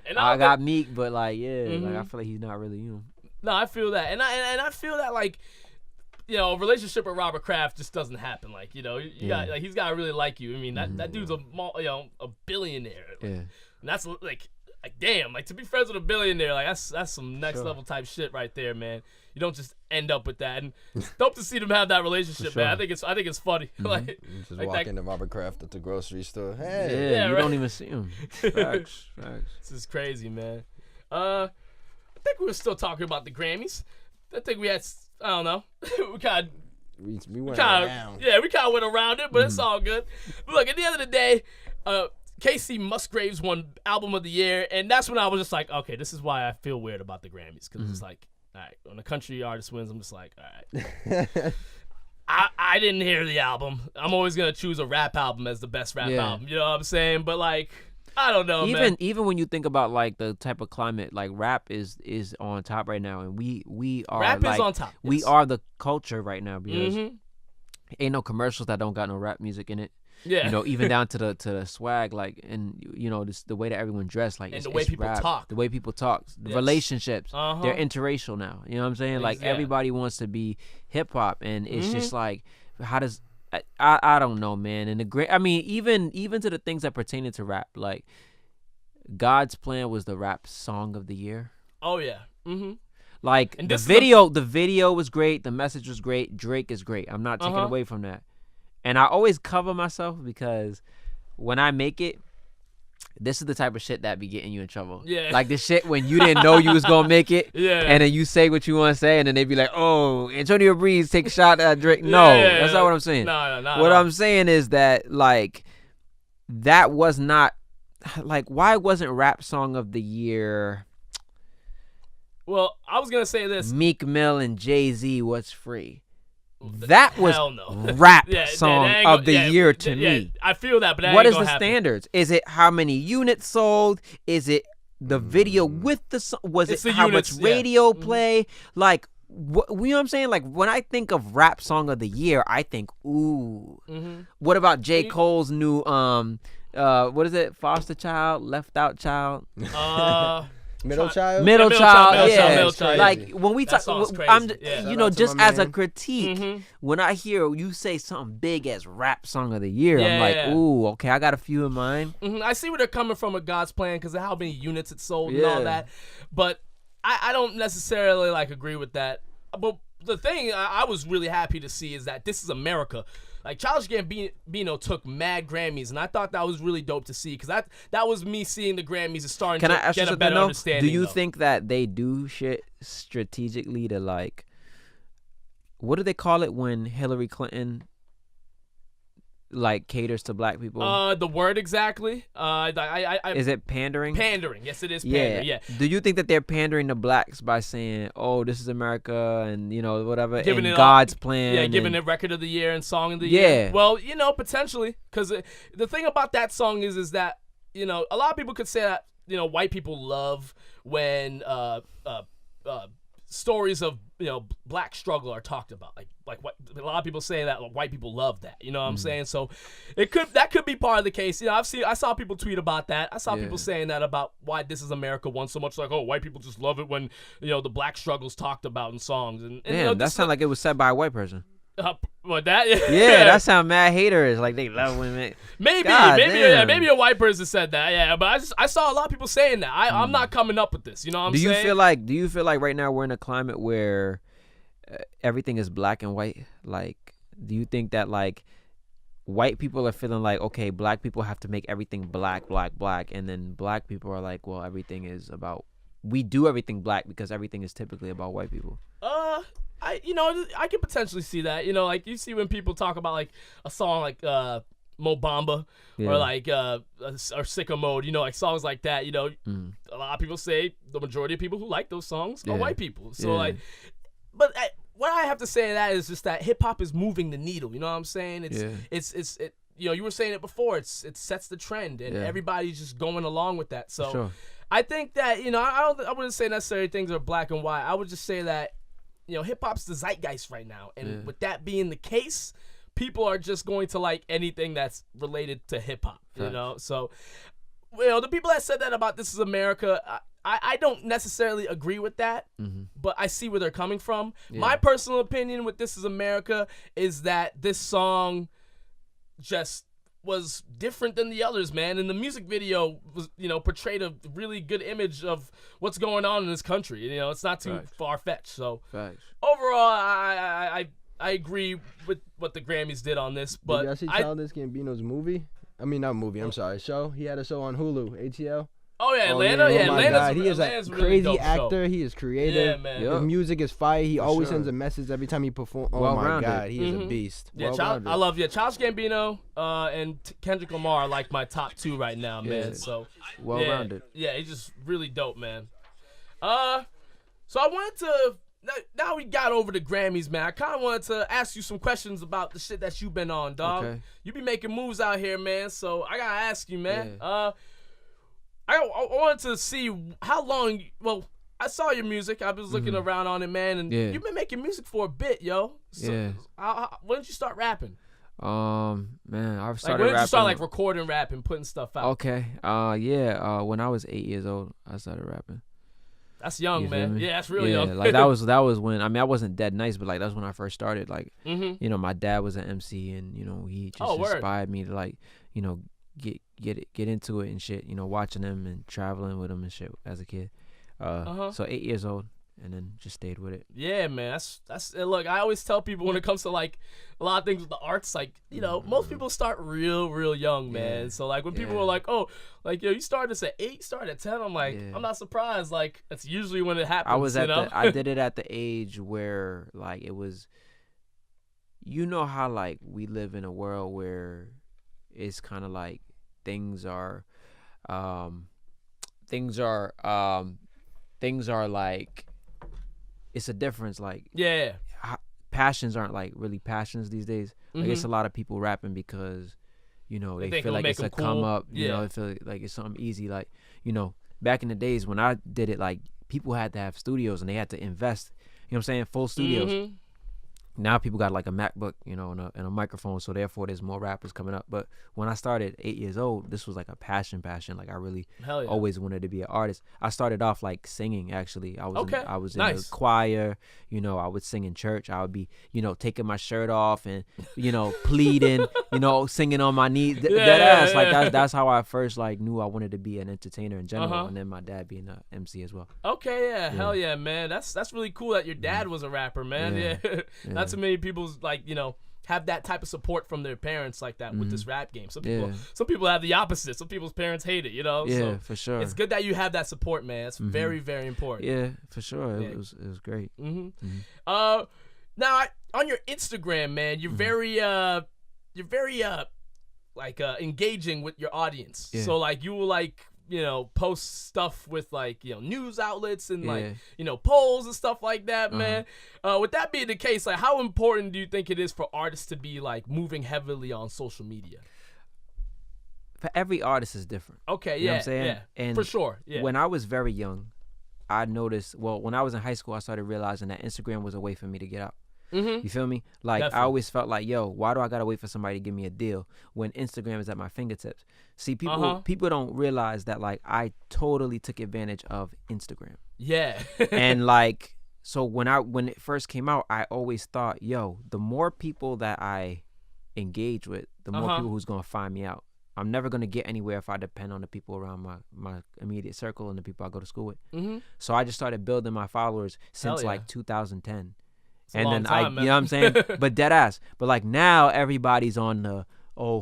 And I got Meek, but like like I feel like he's not really you. No, I feel that, and I feel that like a relationship with Robert Kraft just doesn't happen. Like you got like he's got to really like you. I mean that dude's a billionaire. Like, and that's like damn, like to be friends with a billionaire, like that's some next level type shit right there, man. You don't just end up with that, and it's dope to see them have that relationship, man. I think it's funny. Like you just walk into Robert Kraft at the grocery store. Hey, you don't even see him. Facts. This is crazy, man. I think we were still talking about the Grammys. I think we had, I don't know, we went around. Yeah, we kind of went around it, but it's all good. But look, at the end of the day, Casey Musgraves won Album of the Year, and that's when I was just like, okay, this is why I feel weird about the Grammys, because it's like, all right, when a country artist wins, I'm just like, all right. I didn't hear the album. I'm always going to choose a rap album as the best rap album, you know what I'm saying? But like, I don't know, man. Even when you think about like the type of climate, like rap is on top right now, and we are rap like, is on top. We are the culture right now because ain't no commercials that don't got no rap music in it. Yeah, even down to the swag, like, and the way that everyone dressed, like, and the way people talk, the relationships, they're interracial now. You know what I'm saying? Like everybody wants to be hip hop, and it's just like how does I don't know, man. And I mean, even to the things that pertain to rap, like God's Plan was the rap song of the year. Oh yeah. Like And the this is the video was great, the message was great, Drake is great. I'm not taking away from that. And I always cover myself because when I make it, this is the type of shit that be getting you in trouble. Yeah. Like the shit when you didn't know you was gonna make it. Yeah. And then you say what you want to say, and then they be like, "Oh, Antonio Breez take a shot at Drake." No, that's not what I'm saying. No. What I'm saying is that like that was not like why wasn't rap song of the year? Well, I was gonna say this. Meek Mill and Jay-Z, What's Free? That was Hell no. rap Yeah, song that ain't of go- the yeah, year to yeah, me. I feel that, but that What ain't is the gonna happen. standards? Is it how many units sold? Is it the video with the song? Was It's it the how units, much yeah. radio play? Like, you know what I'm saying? Like, when I think of rap song of the year, I think, ooh. What about J. Cole's new, what is it? Foster child? Left out child? Middle child. Middle child, yeah. Middle child. Like when we That talk, song's crazy. I'm, Yeah. you know, Shout out to just my as a man. critique, when I hear you say something big as rap song of the year, Yeah, I'm like, yeah. ooh, okay, I got a few in mind. I see where they're coming from with God's Plan because of how many units it sold and all Yeah. that, but I don't necessarily like agree with that. But the thing I was really happy to see is that This Is America. Like Childish Gambino took mad Grammys, and I thought that was really dope to see because that was me seeing the Grammys and starting Can I to ask you get a something better though? understanding. Do you though. think that they do shit strategically to like, what do they call it when Hillary Clinton like caters to black people? The word exactly? Is it pandering? Pandering. Yes, it is pandering. Yeah. Do you think that they're pandering to blacks by saying, "Oh, this is America," and you know whatever, Giving and it God's plan? Yeah, giving and, it record of the year and song of the Yeah. year. Well, you know, potentially, because the thing about that song is that you know a lot of people could say that you know white people love when stories of you know black struggle are talked about. Like what a lot of people say that white people love that. You know what I'm saying? So that could be part of the case. You know, I saw people tweet about that. I saw people saying that about why This Is America won so much. Like, oh, white people just love it when you know the black struggles talked about in songs. And Damn, you know, that sounds like it was said by a white person. what that? Yeah, that sound mad haters. Like they love women. Maybe God yeah, damn. maybe a white person said that. Yeah, but I saw a lot of people saying that. I'm not coming up with this. You know what I'm Do you saying? feel like right now we're in a climate where everything is black and white? Like, do you think that like white people are feeling like, okay, black people have to make everything black, and then black people are like, well, everything is about, we do everything black because everything is typically about white people. I could potentially see that. You know, like you see when people talk about like a song like Mo Bamba Yeah. or like or Sicko Mode, you know, like songs like that, you know, a lot of people say the majority of people who like those songs are Yeah. white people. So Yeah. like, but what I have to say to that is just that hip hop is moving the needle. You know what I'm saying? It's you know, you were saying it before. It sets the trend, and Yeah. everybody's just going along with that. So Sure. I think that you know, I wouldn't say necessarily things are black and white. I would just say that you know, hip hop's the zeitgeist right now, and with that being the case, people are just going to like anything that's related to hip hop. You know, so you know the people that said that about This Is America, I don't necessarily agree with that, but I see where they're coming from. My personal opinion with This Is America is that this song just was different than the others, man, and the music video was, you know, portrayed a really good image of what's going on in this country. You know, it's not too far-fetched. So Facts. overall, I agree with what the Grammys did on this, but Did y'all see Childish Gambino's movie? I mean, not movie. I'm sorry, show. He had a show on Hulu, ATL. oh yeah, Atlanta, Oh yeah, my Atlanta's, God, he is a Atlanta's really crazy dope show. actor. He is creative. Yeah, man. Yep. His music is fire. He always sure. sends a message every time he performs. Oh Well-rounded. my God, he is a beast. Yeah, Well-rounded. I love Childish Gambino and Kendrick Lamar are like my top two right now, man. Yeah. So Well-rounded. Yeah, he's just really dope, man. So I wanted to now we got over the Grammys, man. I kind of wanted to ask you some questions about the shit that you've been on, dog. Okay. You be making moves out here, man. So I gotta ask you, man. Yeah. I wanted to see how long. Well, I saw your music. I was looking around on it, man, and Yeah. you've been making music for a bit, yo. So, Yeah. when did you start rapping? Man, I Like, started when did rapping. you start like recording rap and putting stuff out? Okay. When I was 8 years old, I started rapping. That's young, You feel man. me? Yeah, that's really young. Like that was when, I mean, I wasn't dead nice, but like that's when I first started. Like, Mm-hmm. you know, my dad was an MC, and you know, he just Word. inspired me to like, you know, get into it and shit. You know, watching them and traveling with them and shit as a kid. So 8 years old, and then just stayed with it. Yeah, man. That's look. I always tell people when it comes to like a lot of things with the arts, like you know, most people start real young, man. Yeah. So like when people are like, oh, like yo, you started this at 8, you started at 10. I'm like, Yeah. I'm not surprised. Like that's usually when it happens. I was you at know? I did it at the age where like it was, you know how like we live in a world where it's kind of like things are like, it's a difference. Like Yeah. passions aren't like really passions these days. Like it's a Mm-hmm. lot of people rapping because, you know, They they think feel it'll like make it's a 'em come cool. up. You Yeah. know, they feel like it's something easy. Like, you know, back in the days when I did it, like people had to have studios and they had to invest. You know what I'm saying? Full studios. Mhm. Now people got like a MacBook, you know, and a microphone, so therefore there's more rappers coming up. But when I started 8 years old, this was like a passion. Like I really Hell yeah. always wanted to be an artist. I started off like singing. Actually, I was Okay. I was in Nice. the choir. You know, I would sing in church. I would be, you know, taking my shirt off and, you know, pleading, you know, singing on my knees. Dead ass. Like that's how I first like knew I wanted to be an entertainer in general, Uh-huh. and then my dad being an MC as well. Okay, yeah, hell yeah, man. That's really cool that your dad was a rapper, man. Yeah. Yeah. Not too many people's like, you know, have that type of support from their parents like that with this rap game. Some people have the opposite. Some people's parents hate it, you know? Yeah, So for sure. it's good that you have that support, man. It's very, very important. Yeah, for sure. Yeah. It was great. Now on your Instagram, man, you're very engaging with your audience. Yeah. So like you will like, you know, post stuff with like, you know, news outlets and like, Yeah. you know, polls and stuff like that, man. With that being the case, like how important do you think it is for artists to be like moving heavily on social media? For every artist is different. Okay, You know yeah, what I'm saying? yeah, And for sure. Yeah. when I was very young, I noticed, well, when I was in high school, I started realizing that Instagram was a way for me to get out. Mm-hmm. You feel me? Like, Definitely. I always felt like, yo, why do I gotta wait for somebody to give me a deal when Instagram is at my fingertips? See, people don't realize that, like, I totally took advantage of Instagram. Yeah. And, like, so when it first came out, I always thought, yo, the more people that I engage with, the more people who's gonna find me out. I'm never gonna get anywhere if I depend on the people around my immediate circle and the people I go to school with. Mm-hmm. So I just started building my followers since yeah. like 2010. a And long then time, you man. know what I'm saying? But dead ass. But like now everybody's on the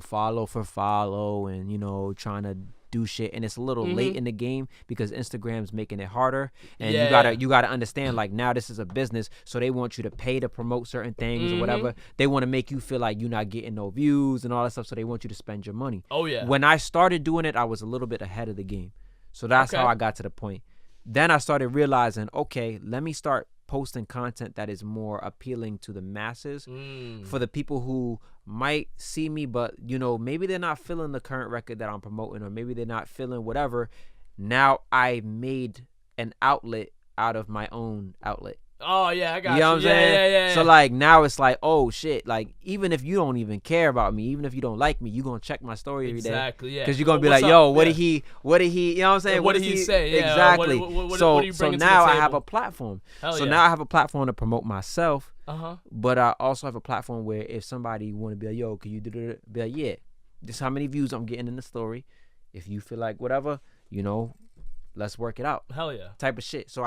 follow for follow and, you know, trying to do shit, and it's a little late in the game because Instagram's making it harder, and you gotta understand, like, now this is a business, so they want you to pay to promote certain things or whatever. They want to make you feel like you're not getting no views and all that stuff, so they want you to spend your money. Oh yeah. When I started doing it, I was a little bit ahead of the game, so that's how I got to the point. Then I started realizing, okay, let me start posting content that is more appealing to the masses, for the people who might see me, but, you know, maybe they're not feeling the current record that I'm promoting, or maybe they're not feeling whatever. Now I made an outlet out of my own outlet. Oh yeah, I got you. You know what I'm saying? Yeah. So like now it's like, oh shit, like even if you don't even care about me, even if you don't like me, you gonna check my story every day. Exactly, yeah. Because you're gonna be What's like, up? yo, what Yeah. did he, you know what I'm saying? What did he say? Yeah, Exactly. what So are you bringing to the now I table? have a platform. Hell So yeah. now I have a platform to promote myself. Uh-huh. But I also have a platform where if somebody want to be like, yo, can you do it? Be like, yeah, this is how many views I'm getting in the story. If you feel like whatever, you know, let's work it out. Hell yeah. Type of shit. So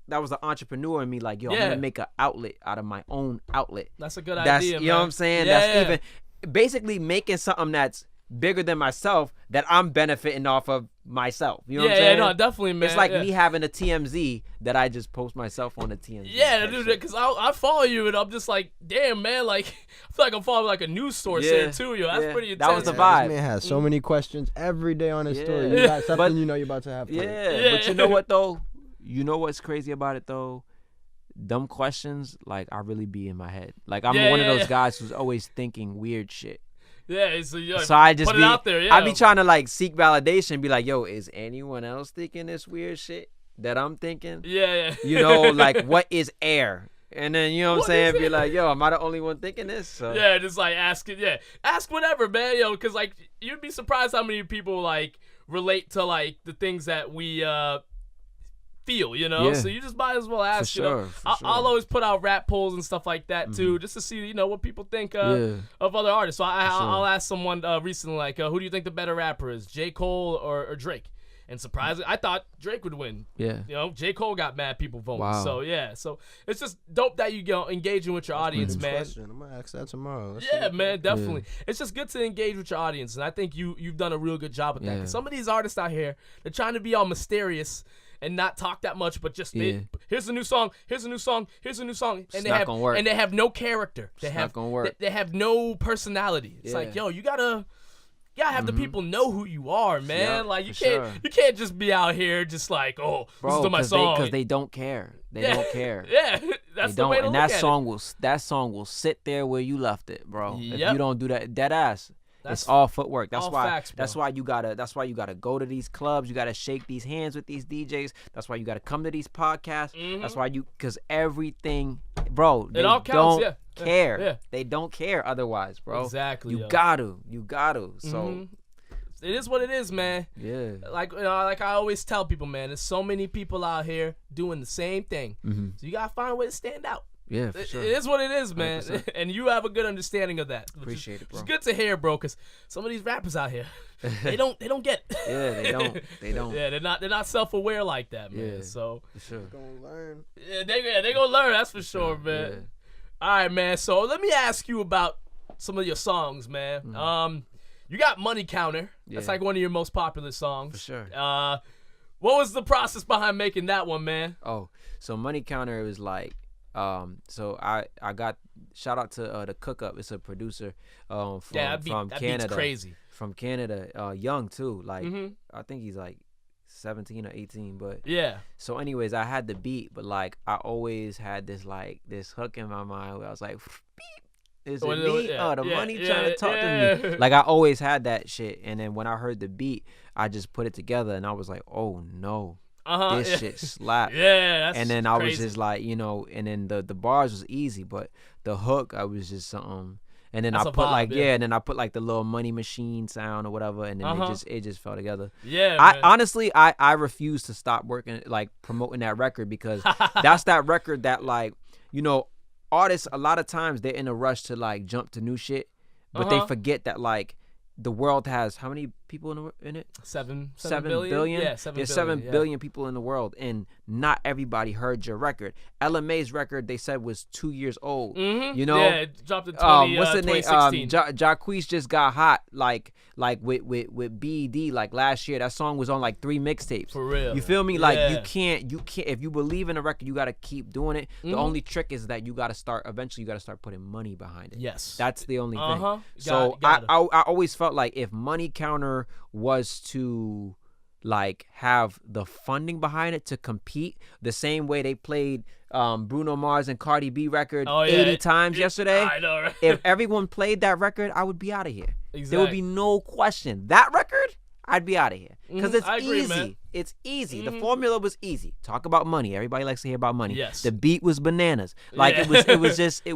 that was the entrepreneur in me, like, yo, I'm Yeah. gonna make an outlet out of my own outlet. That's a good That's, idea, you know man. what I'm saying? Yeah, That's yeah. even basically making something that's bigger than myself that I'm benefiting off of myself. You know what I'm saying? Yeah, no, definitely, man. It's like yeah. me having a TMZ that I just post myself on the TMZ. Yeah, type dude, shit. because I follow you and I'm just like, damn, man, like, I feel like I'm following like a news source there too, yo. That's Yeah. pretty That intense. was the Yeah, vibe. this man has so many questions every day on his story. Yeah. You got something But- you know you're about to have. for it. Yeah, but you know what though? You know what's crazy about it though? Dumb questions, like, I really be in my head. Like, I'm Yeah, one of yeah, those yeah. guys who's always thinking weird shit. Yeah, so, yo, So I just put be, it out there, yeah. I be trying to like seek validation, be like, yo, is anyone else thinking this weird shit that I'm thinking? Yeah. You know, like, what is air? And then, you know what I'm What saying? is Be it? like, yo, am I the only one thinking this? So, Yeah, just like ask it. Yeah, ask whatever, man. Yo, because like you'd be surprised how many people like relate to like the things that we feel, you know? Yeah. So you just might as well ask, For you know. sure, for I'll sure. always put out rap polls and stuff like that, too, just to see, you know, what people think of other artists. So I'll ask someone recently, like, who do you think the better rapper is, J. Cole or Drake? And surprisingly, I thought Drake would win. Yeah. You know, J. Cole got mad people voting. Wow. So, yeah. So, it's just dope that you go engaging with your audience, man. Question. I'm gonna ask that tomorrow. Let's Yeah, see. man, definitely. It's just good to engage with your audience, and I think you've done a real good job with that. 'Cause some of these artists out here, they're trying to be all mysterious and not talk that much, but just here's a new song, here's a new song, here's a new song, and they have no character. They have not gonna work. They have no personality. It's like, yo, you gotta have the people know who you are, man. Yeah, like you for can't just be out here just like, oh, Bro, listen to my song. because they don't care. They don't care. Yeah, that's They the way don't, to and look that at song it. that song will sit there where you left it, bro. If Yep. you don't do that, dead ass. That's It's all footwork. That's all why. facts, bro. That's why you gotta go to these clubs. You gotta shake these hands with these DJs. That's why you gotta come to these podcasts. That's why because everything, bro. They all counts, don't yeah. care. Yeah. They don't care otherwise, bro. Exactly, You yo. gotta. So It is what it is, man. yeah. Like like I always tell people, man, there's so many people out here doing the same thing. So you gotta find a way to stand out. Yeah, for sure. It is what it is, man. 100%. And you have a good understanding of that. Appreciate it, bro. It's good to hear, bro, because some of these rappers out here, they don't get it. Yeah, they don't. They don't. Yeah, they're not self-aware like that, man. Yeah. So For sure. Gonna learn. yeah, they gonna learn, that's for sure, man. Yeah. All right, man. So let me ask you about some of your songs, man. You got Money Counter. That's Yeah. like one of your most popular songs. For sure. What was the process behind making that one, man? Oh, so Money Counter was like, so I got shout out to the Cook Up. It's a producer from That Canada. beat's crazy. From Canada, young too. Like I think he's like 17 or 18. But Yeah. so, anyways, I had the beat, but like I always had this hook in my mind where I was like, beep. Is it me? The money trying to talk to me. Like I always had that shit, and then when I heard the beat, I just put it together, and I was like, oh no. This shit slap. Yeah, that's and then I was crazy. just like, you know, and then the bars was easy, but the hook I was just something. And then That's I a put vibe, and then I put like the little money machine sound or whatever, and then it just fell together. Yeah, I man. honestly I refuse to stop working like promoting that record because that's that record that like, you know, artists a lot of times they're in a rush to like jump to new shit, but they forget that like the world has how many people in it? 7 billion? billion? Yeah, 7 There's billion. 7 yeah. billion people in the world, and not everybody heard your record. LMA's record, they said, was 2 years old. You know? Yeah, it dropped in 2016. Jacquees just got hot, like with BED, like last year. That song was on like 3 mixtapes. For real. You feel me? Like Yeah. you can't. If you believe in a record, you gotta keep doing it. The only trick is that you gotta start. Eventually, you gotta start putting money behind it. Yes. That's the only thing. Uh-huh. So Gotta. I always felt like if Money Counter was to like have the funding behind it to compete the same way they played Bruno Mars and Cardi B record 80 times yesterday. I know, right? If everyone played that record, I would be out of here. Exactly. There would be no question. That record, I'd be out of here because it's I agree, easy. man. It's easy. The formula was easy. Talk about money. Everybody likes to hear about money. Yes. The beat was bananas. Like Yeah. it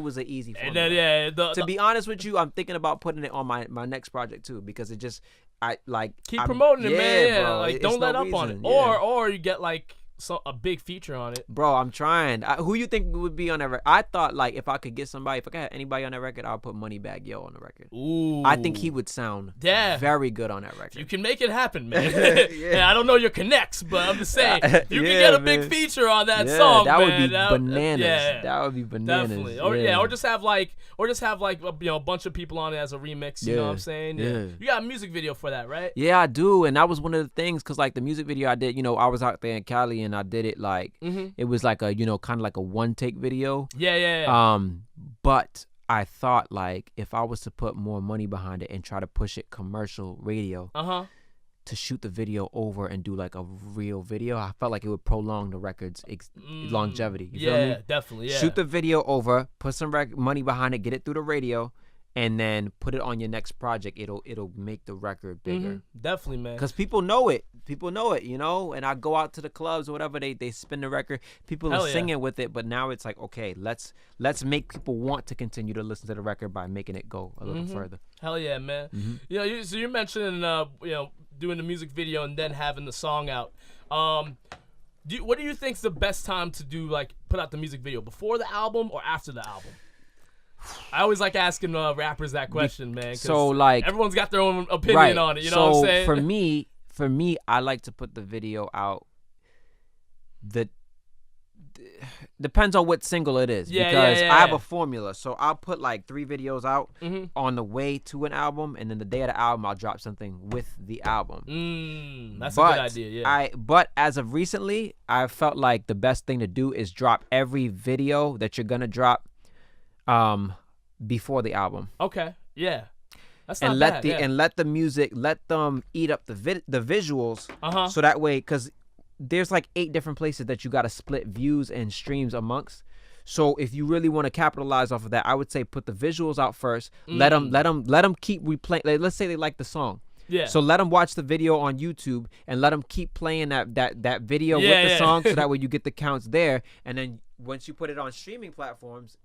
was an easy formula. And then To be honest with you, I'm thinking about putting it on my next project too because it just keep promoting it, man. Yeah, bro. like It's don't no let up on it. reason. Yeah. Or you get like a big feature on it. Bro, I'm trying. Who you think would be on that record? I thought like if I could get somebody, if I could have anybody on that record, I'll put Moneybagg Yo on the record. Ooh. I think he would sound very good on that record. You can make it happen, man. Yeah, I don't know your connects, but I'm just saying you can get a big feature on that song, that man. would be bananas. Yeah, That would be bananas. definitely. Or just have like a bunch of people on it as a remix. You know what I'm saying? Yeah. You got a music video for that, right? Yeah, I do, and that was one of the things because like the music video I did, you know, I was out there in Cali and I did it like it was like a kind of like a one take video. Yeah. But I thought like if I was to put more money behind it and try to push it commercial radio, to shoot the video over and do like a real video, I felt like it would prolong the record's longevity. You feel me? Definitely. Yeah. Shoot the video over, put some money behind it, get it through the radio, and then put it on your next project. It'll make the record bigger. Definitely, man. Because people know it, you know. And I go out to the clubs or whatever, they spin the record. People are singing with it, but now it's like, okay, let's make people want to continue to listen to the record by making it go a little further. Hell yeah, man. You know, so you're mentioning, doing the music video and then having the song out. What do you think's the best time to do like put out the music video? Before the album or after the album? I always like asking rappers that question, man. 'Cause so like everyone's got their own opinion right. on it. You know what I'm saying? For me, I like to put the video out. Depends on what single it is, because I have a formula. So I'll put like 3 videos out on the way to an album, and then the day of the album, I'll drop something with the album. That's a good idea. Yeah. But as of recently, I felt like the best thing to do is drop every video that you're gonna drop, before the album. Okay. Yeah. That's not And bad. and let the music, let them eat up the visuals. So that way, because there's like 8 different places that you got to split views and streams amongst. So if you really want to capitalize off of that, I would say put the visuals out first. Let them keep replaying. Like, let's say they like the song. Yeah. So let them watch the video on YouTube and let them keep playing that video with the song, so that way you get the counts there. And then once you put it on streaming platforms,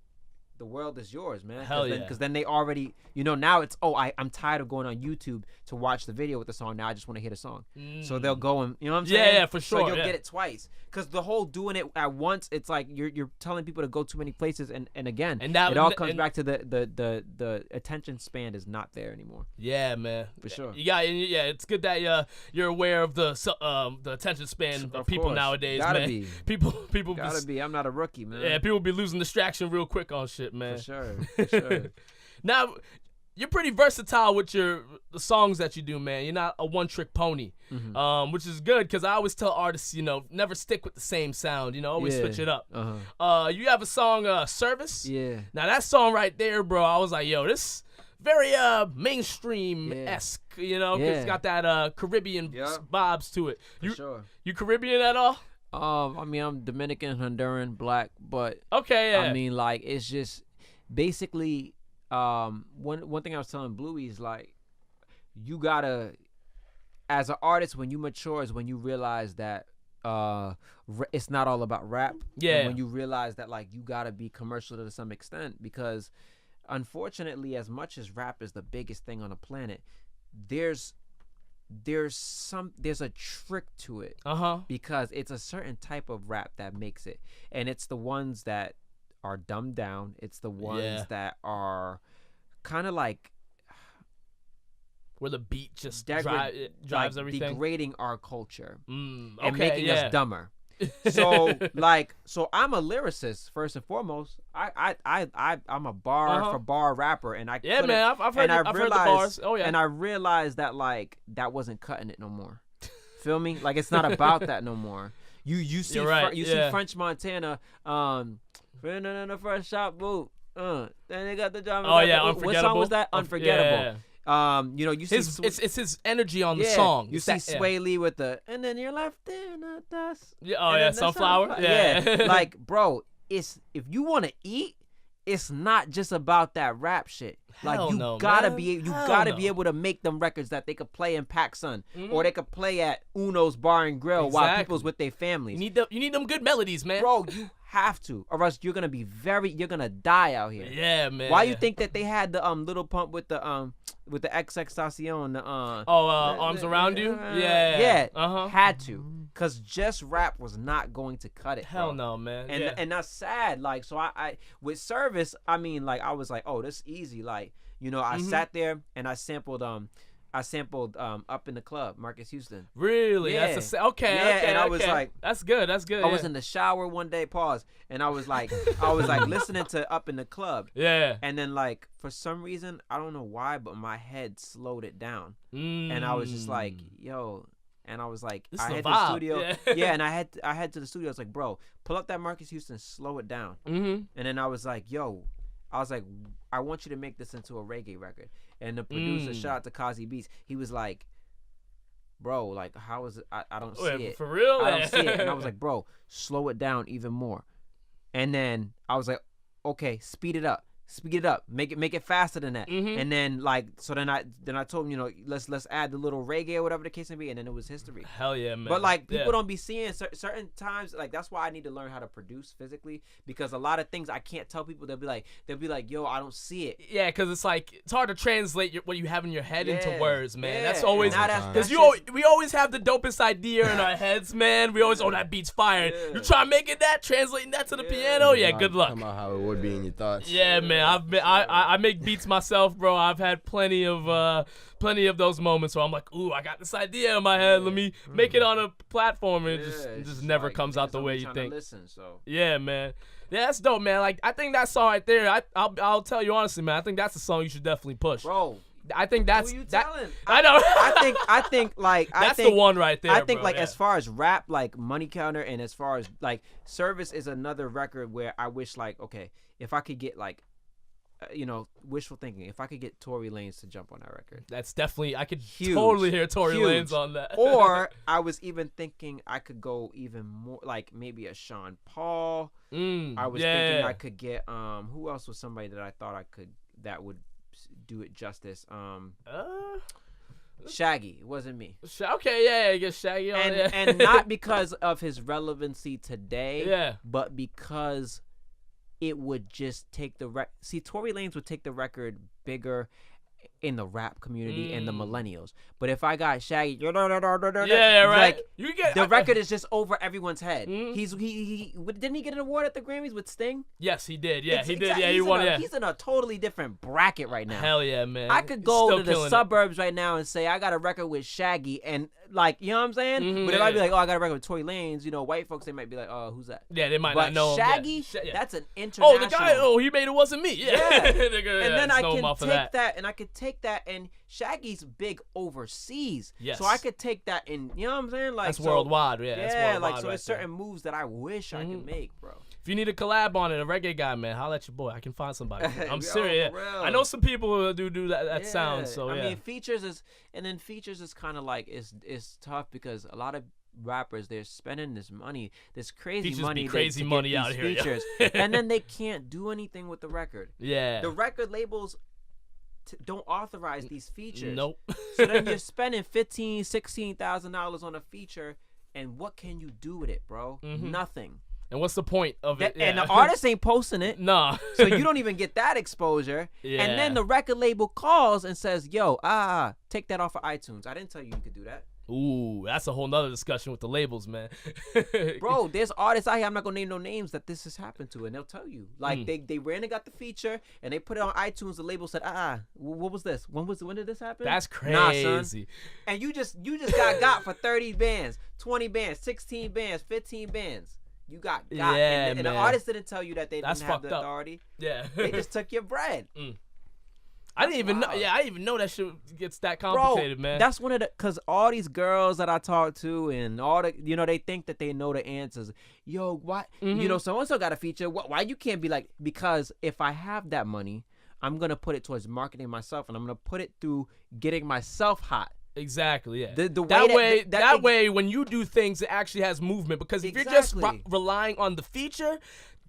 the world is yours, man. Hell yeah. Because then they already, now it's, I'm tired of going on YouTube to watch the video with the song. Now I just want to hear the song. So they'll go and, you know what I'm saying? Yeah, for sure. So you'll get it twice. Because the whole doing it at once, it's like you're telling people to go too many places. And again, it all comes back to the attention span is not there anymore. Yeah, man. For sure. Yeah, it's good that you're aware of the attention span of people nowadays, Gotta man. be. People Gotta be. I'm not a rookie, man. Yeah, people be losing distraction real quick on shit, man. For sure. Now, you're pretty versatile with the songs that you do, man. You're not a one-trick pony, which is good, because I always tell artists, never stick with the same sound. Always switch it up. You have a song, Service. Yeah. Now, that song right there, bro, I was like, yo, this very mainstream-esque, it's got that Caribbean vibes to it. You Caribbean at all? I mean, I'm Dominican, Honduran, black, but okay, yeah. I mean, like, it's just basically one thing I was telling Bluey is, like, you gotta, as an artist, when you mature is when you realize that it's not all about rap. Yeah. And when you realize that, like, you gotta be commercial to some extent, because unfortunately, as much as rap is the biggest thing on the planet, there's a trick to it, because it's a certain type of rap that makes it, and it's the ones that are dumbed down. It's the ones that are kind of like where the beat just drives everything, degrading our culture and making us dumber. So I'm a lyricist first and foremost. I'm a bar for bar rapper, and I've heard the bars. Oh yeah. And I realized that, like, that wasn't cutting it no more. Feel me? Like, it's not about that no more. You see see French Montana, friend in the first shop boot. Then they got the drum. Oh yeah, Unforgettable. What song was that? Unforgettable. Yeah. You see it's his energy on the song. You see Sway Lee with the and then you're left in the dust. Yeah, oh yeah, Sunflower. Yeah. Like, bro, if you want to eat, it's not just about that rap shit. Like, gotta be able to make them records that they could play in PacSun, or they could play at Uno's Bar and Grill while people's with their families. You need them good melodies, man. Bro, you have to, or else you're gonna die out here. Yeah, man. Why you think that they had the Little Pump with the XXXTentacion, Arms Around You? Yeah. Had to, cause just rap was not going to cut it. Hell no, man. And that's sad. Like, so I with Service, I mean, like, I was like, oh, this is easy. Like, I sat there and I sampled Up in the Club, Marcus Houston. Really? Yeah. Okay. Yeah, okay, and I okay. was like, that's good. I was in the shower one day, pause, and I was like listening to Up in the Club. Yeah. And then, like, for some reason, I don't know why, but my head slowed it down. And I was just like, yo. And I was like, this I is had a the vibe. studio. Yeah, and I had to the studio. I was like, bro, pull up that Marcus Houston, slow it down. And then I was like, I want you to make this into a reggae record. And the producer, shout out to Kazi Beats, he was like, bro, like, how is it? I don't see it. For real? I don't see it. And I was like, bro, slow it down even more. And then I was like, okay, speed it up. speed it up, make it faster than that, Mhm. and then like so then I told him, you know, let's add the little reggae or whatever the case may be, and then it was history. Hell yeah, man. But like people Yeah. don't be seeing certain times, like that's why I need to learn how to produce physically, because a lot of things I can't tell people. They'll be like, yo, I don't see it. Yeah, because it's like it's hard to translate what you have in your head into Yeah, words, man. yeah. That's always Now that's because just- we always have the dopest idea in our heads, man. We always that beat's fire. Yeah. You try making that, translating that to the Yeah. piano. Yeah, Not good luck. Come out how it would be in your thoughts. Yeah, man. I make beats myself, bro. I've had plenty of those moments where I'm like, ooh, I got this idea in my head. Let me make it on a platform, and it just never like, comes out the I'm way you trying to think. Listen, so. Yeah, man. Yeah, that's dope, man. Like I think that song right there. I'll tell you honestly, man. I think that's the song you should definitely push. Bro, I think that's who you that. telling? I know. I think like that's think, the one right there. I think bro, like yeah. as far as rap, like Money Counter, and as far as like Service is another record where I wish like, okay, if I could get like, you know, wishful thinking, if I could get Tory Lanez to jump on that record. That's definitely I could Huge. totally hear Tory Huge. Lanez on that. Or I was even thinking I could go even more, like maybe a Sean Paul. I was thinking I could get who else was somebody that I thought I could that would do it justice. Shaggy. It wasn't me. Okay, yeah, I guess Shaggy on And yeah. and not because of his relevancy today, Yeah. but because it would just take the see, Tory Lanez would take the record bigger in the rap community and the millennials. But if I got Shaggy, Yeah, right. like, You get the record is just over everyone's head. Mhm. He didn't he get an award at the Grammys with Sting? Yes, he did. Yeah, It's he did. exact- Yeah, he he's won. in a, Yeah. He's in a totally different bracket right now. Hell yeah, man. I could He's go still to the killing it. suburbs right now and say I got a record with Shaggy, and like, you know what I'm saying? Mhm, But if I be yeah. like, oh, I got a record with Tory Lanez, you know, white folks, they might be like, oh, who's that? Yeah, they might But not know him. Shaggy, Yeah. that's an international. Oh, the guy. Oh, he made it wasn't me. Yeah. Yeah. Nigga, And then just I know him can off of take that, and I could take that, and Shaggy's big overseas. Yes. So I could take that, and you know what I'm saying? Like, That's so, worldwide. Yeah. That's Yeah, worldwide like so. right There's there. certain moves that I wish I could make, bro. If you need a collab on it, a reggae guy, man, holla at your boy. I can find somebody. I'm Yo, serious. for real. I know some people who do that Yeah. sound. So yeah. I mean, features is kind of like it's tough because a lot of rappers, they're spending this money, this crazy Features money, be crazy to money get out these here, yo. features, and then they can't do anything with the record. Yeah. The record labels don't authorize these features. Nope. So then you're spending $15,000-$16,000 on a feature, and what can you do with it, bro? Mhm. Nothing. And what's the point of it? And Yeah. the artist ain't posting it. Nah. So you don't even get that exposure. Yeah. And then the record label calls and says, yo, take that off of iTunes. I didn't tell you you could do that. Ooh, that's a whole nother discussion with the labels, man. Bro, there's artists out here, I'm not going to name no names, that this has happened to, and they'll tell you. Like, Mm. they ran and got the feature, and they put it on iTunes. The label said, what was this? When did this happen? That's Nah, crazy. son. And you just got for 30 bands, 20 bands, 16 bands, 15 bands. You got. Yeah, and the man. artist didn't tell you that they That's didn't have fucked the up. authority. Yeah. They just took your bread. I didn't even know. wild. Yeah, I didn't even know that shit gets that Bro, complicated, man. that's one of the, cause all these girls that I talk to and all the, you know, they think that they know the answers. Yo, why, you know, so and so got a feature. Why you can't be like? Because if I have that money, I'm gonna put it towards marketing myself, and I'm gonna put it through getting myself hot. Exactly. Yeah. The way that that- way, that- that way, when you do things, it actually has movement. Because if you're just Exactly. relying on the feature,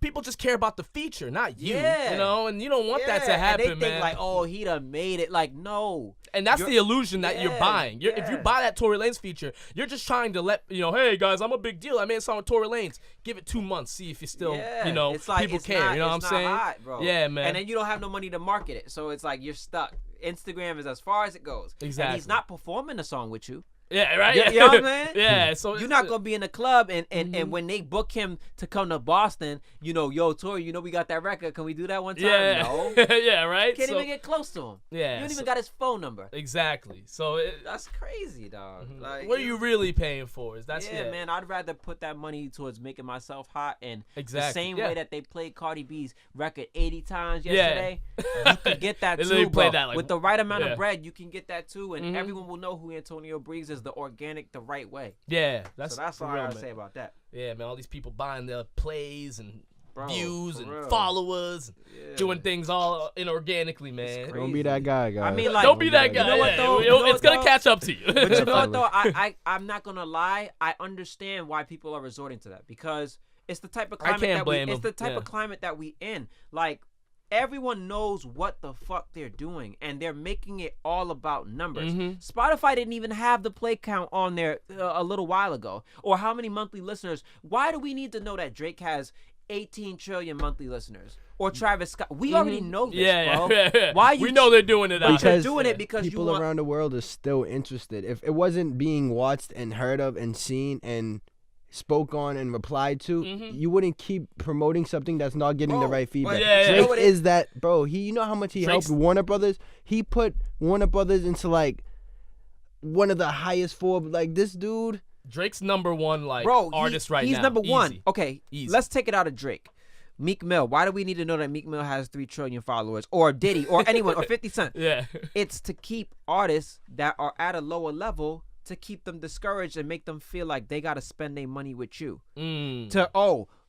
people just care about the feature, not you. Yeah. You know, and you don't want that to Yeah, happen, and they think man. like, oh, he done made it. Like, no. And that's You're- the illusion that you're Yeah, buying. If you yeah. buy that Tory Lanez feature, you're just trying to let hey guys, I'm a big deal. I made a song with Tory Lanez. Give it 2 months, see if you still, Yeah, you know, it's like, people it's care. not- You know what I'm it's saying? not hot, bro. Yeah, man. And then you don't have no money to market it, so it's like you're stuck. Instagram is as far as it goes. And Exactly. he's not performing the song with you. Yeah, right. You know what I'm saying? Yeah, so You're not gonna be in a club, and when they book him to come to Boston, you know, yo, Tory, you know, we got that record. Can we do that one time? Yeah, No. yeah, right. Can't So- even get close to him. Yeah, You don't so- even got his phone number. Exactly. So That's crazy, dog. Like, what are you really paying for? Is that's yeah, man, I'd rather put that money towards making myself hot, and Exactly, the same yeah. way that they played Cardi B's record 80 times Yeah. yesterday, you can get that They too, literally bro. played that, like, With the right amount yeah. of bread, you can get that too, and Mhm. everyone will know who Antonio Breez is, the organic, the right way. Yeah, So that's that's all for real, I gotta man. say about that. Yeah, man, all these people buying their plays and Bro, views for and real. followers, Yeah. doing things all inorganically, man. crazy. Don't be that guy, guys. I mean, like, Don't be that guy. You know what, yeah. though? It- You know it's what, gonna though? catch up to you. But you know what though? I'm not gonna lie. I understand why people are resorting to that, because it's the type of I climate can't that blame it's them. the type Yeah. of climate that we in. Like, everyone knows what the fuck they're doing, and they're making it all about numbers. Mhm. Spotify didn't even have the play count on there a little while ago, or how many monthly listeners. Why do we need to know that Drake has 18 trillion monthly listeners, or Travis Scott? We already know this, bro. Yeah. Why you we know they're doing it out But you're here. doing it because people you want. around the world are still interested. If it wasn't being watched and heard of and seen and spoke on and replied to, you wouldn't keep promoting something that's not getting the Bro, right feedback. yeah, Drake yeah. is that, bro. You know how much he Drake's- helped Warner Brothers? He put Warner Brothers into like one of the highest Forbes. Like this dude. Drake's number one Bro, artist right now. he's number one. Easy. Okay, Easy. let's take it out of Drake. Meek Mill. Why do we need to know that Meek Mill has 3 trillion followers, or Diddy, or anyone, or 50 Cent? Yeah. It's to keep artists that are at a lower level, to keep them discouraged and make them feel like they got to spend their money with you. To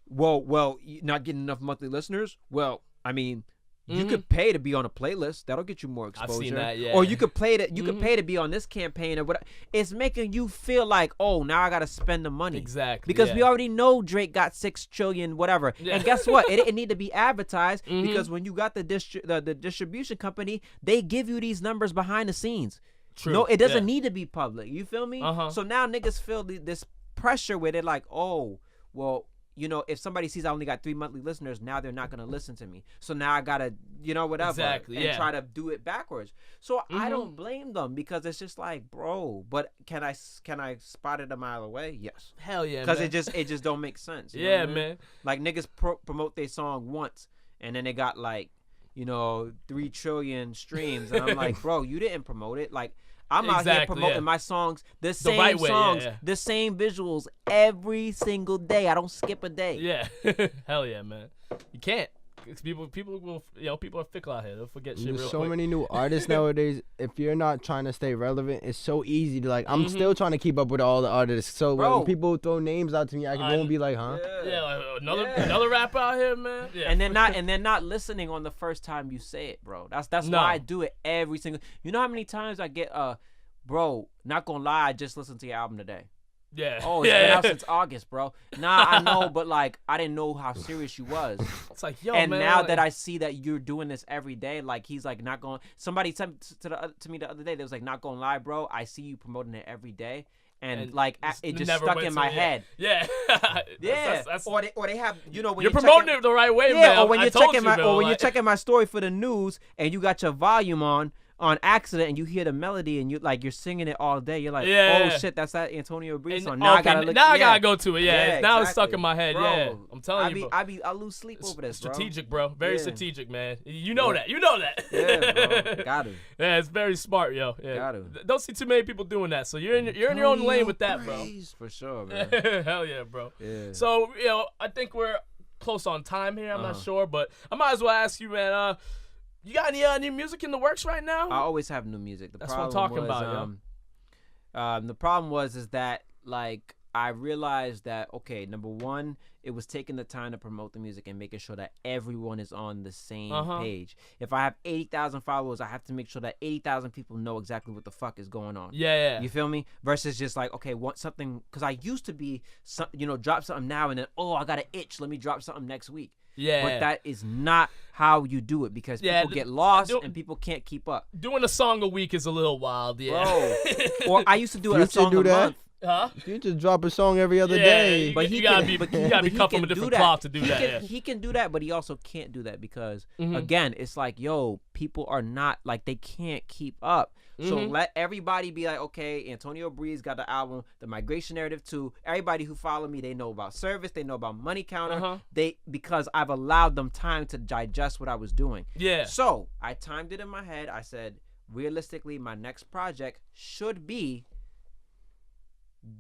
well, you not getting enough monthly listeners. Well, I mean, you could pay to be on a playlist. That'll get you more exposure. I've seen that, yeah. Or you could pay to pay to be on this campaign or whatever. It's making you feel like, oh, now I got to spend the money. Exactly. Because yeah. we already know Drake got 6 trillion, whatever. Yeah. And guess what? It didn't need to be advertised because when you got the distribution company, they give you these numbers behind the scenes. True. No, it doesn't Yeah. need to be public. You feel me? Uh-huh. So now niggas feel this pressure where they're like, oh, well, you know, if somebody sees I only got 3 monthly listeners, now they're not gonna listen to me. So now I gotta, you know, whatever, Exactly, and yeah. try to do it backwards. So I don't blame them because it's just like, bro. But can I spot it a mile away? Yes. Hell yeah, Because man. it just don't make sense. You know Yeah, what I mean? man. Like niggas promote their song once, and then they got like, 3 trillion streams, and I'm like, bro, you didn't promote it. Like, I'm out here Exactly, promoting yeah. my songs, the same right way, yeah, songs, yeah. the same visuals every single day. I don't skip a day. Yeah. Hell yeah, man. You can't. 'Cause people will, people are fickle out here. They'll forget shit There's real so quick. many new artists nowadays. If you're not trying to stay relevant, it's so easy to like. I'm still trying to keep up with all the artists. So Bro. when people throw names out to me, I can go and be like, huh? Yeah, like another rapper out here, man. Yeah. And they're not listening on the first time you say it, bro. That's No. why I do it every single. You know how many times I get bro, not gonna lie, I just listened to your album today. Yeah. Oh, it's been out since August, bro. Nah, I know, but like I didn't know how serious you was. It's like, yo, And man. now like, that I see that you're doing this every day, like he's like not going. Somebody said to me the other day, they was like, not gonna lie, bro. I see you promoting it every day, and like it just never stuck went in to my it, head. Yeah. Yeah, That's, or they have when you're you're promoting checking, it the right way, yeah, man. or when I you're told checking you, my Bill, or when you're like- checking my story for the news and you got your volume on accident and you hear the melody and you're singing it all day. You're like, Yeah. oh shit, that's that Antonio Breez And- song. Now I gotta look. Now I yeah. gotta go to it. Yeah. Now it's stuck exactly. in my head. Bro, Yeah. I'm telling you, bro. I lose sleep over this, bro. Strategic, bro. Very Yeah. strategic, man. You know that. You know that. Yeah, bro. Got to. Yeah, it's very smart, yo. Yeah. Gotta. Don't see too many people doing that. So you're in your own lane with that, bro. For sure, man. Hell yeah, bro. Yeah. So, I think we're close on time here. I'm not sure, but I might as well ask you, man. You got any new music in the works right now? I always have new music. That's what I'm talking about, The problem is that like I realized that number one, it was taking the time to promote the music and making sure that everyone is on the same page. If I have 80,000 followers, I have to make sure that 80,000 people know exactly what the fuck is going on. Yeah. You feel me? Versus just like, want something, because I used to be, drop something now and then, I got an itch, let me drop something next week. Yeah. But that is not how you do it because people get lost and people can't keep up. Doing a song a week is a little wild, yeah. Bro. Or I used to do it a Future song do a that? month. Huh? You just drop a song every other Yeah, day. But you gotta be cut from a different cloth to do that. Yeah. He can do that, but he also can't do that because again, it's like, people are not like they can't keep up. So let everybody be like, okay, Antonio Breez got the album, The Migration Narrative 2. Everybody who follow me, they know about Service, they know about Money Counter. Because I've allowed them time to digest what I was doing. Yeah. So I timed it in my head. I said, realistically, my next project should be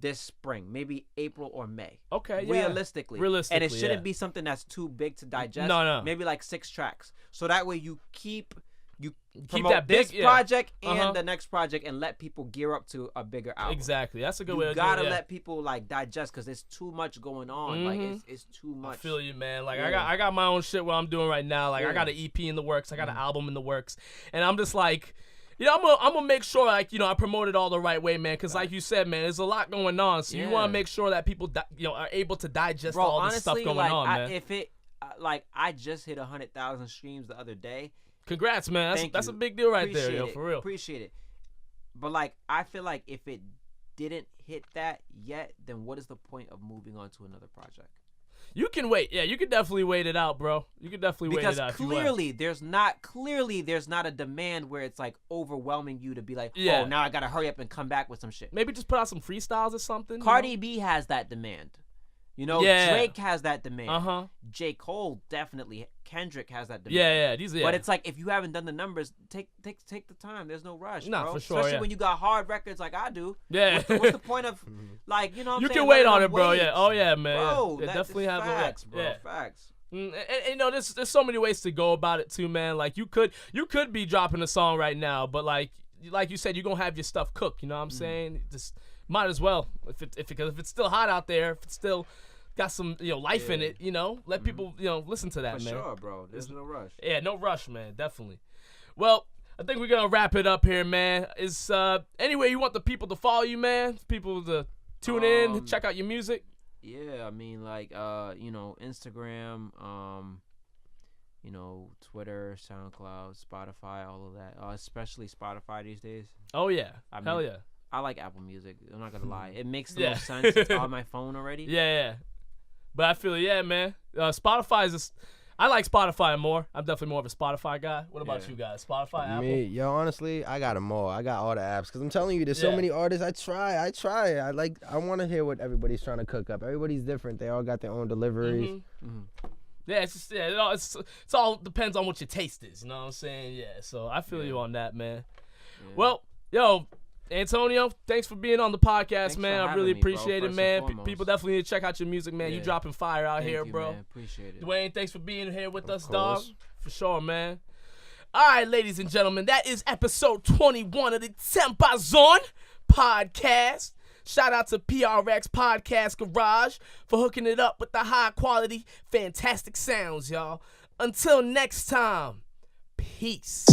this spring, maybe April or May. Okay, yeah. Realistically. Realistically, And it shouldn't yeah. be something that's too big to digest. No. Maybe like 6 tracks. So that way you keep Keep that big, this yeah. project and the next project and let people gear up to a bigger album. Exactly. That's a good way You to gotta do it. Yeah. let people like digest because there's too much going on. Like it's too much. I feel you, man. Like Yeah. I got my own shit what I'm doing right now. Like I Yeah. got an EP in the works. I got an album in the works, and I'm just like, I'm gonna make sure like I promote it all the right way, man. Because like you said, man, there's a lot going on. So you want Yeah. to make sure that people are able to digest Bro, all honestly, this stuff going like, on, man. I just hit 100,000 streams the other day. Congrats, man. That's a big deal right there, yo, for real. Appreciate it. But like, I feel like if it didn't hit that yet, then what is the point of moving on to another project? You can wait. Yeah, you can definitely wait it out, bro. You can definitely wait it out. Because clearly there's not a demand where it's like overwhelming you to be like, Yeah. oh, now I gotta hurry up and come back with some shit. Maybe just put out some freestyles or something. Cardi B has that demand. You know, Yeah. Drake has that demand. Uh-huh. J. Cole definitely. Kendrick has that demand. Yeah. But it's like, if you haven't done the numbers, take the time. There's no rush, Nah, bro. for sure, Especially yeah. when you got hard records like I do. Yeah. What's the point of, like, you know what I'm You saying? can wait Letting on them it, bro. wait. Yeah. Oh, yeah, man. Bro, yeah, definitely have facts, a bro. yeah. Facts. And, you know, there's so many ways to go about it too, man. Like you could be dropping a song right now, but like you said, you're gonna have your stuff cooked. You know what I'm saying? Just might as well if it's still hot out there, if it's still got some life in it, let people listen to that, For man. sure, bro. There's no rush. Yeah, no rush, man. Definitely. Well, I think we're gonna wrap it up here, man. Is anyway you want the people to follow you, man? People to tune in, check out your music. Yeah, I mean, like, Instagram, Twitter, SoundCloud, Spotify, all of that. Especially Spotify these days. Oh yeah, hell mean, yeah. I like Apple Music. I'm not gonna lie. It makes the most sense. It's on my phone already. Yeah. But I feel man. Spotify is I like Spotify more. I'm definitely more of a Spotify guy. What about you guys? Spotify, Apple? Me, honestly, I got them all. I got all the apps. Because I'm telling you, there's so many artists. I try. I want to hear what everybody's trying to cook up. Everybody's different. They all got their own deliveries. Yeah, it's just it's all depends on what your taste is. You know what I'm saying? Yeah. So I feel you on that, man. Yeah. Well, yo, Antonio, thanks for being on the podcast, man. I really appreciate it, man. People definitely need to check out your music, man. You dropping fire out here, bro. Man. Appreciate it. Dwayne, thanks for being here with us, dog. For sure, man. All right, ladies and gentlemen, that is episode 21 of the TempahZone podcast. Shout out to PRX Podcast Garage for hooking it up with the high quality, fantastic sounds, y'all. Until next time, peace.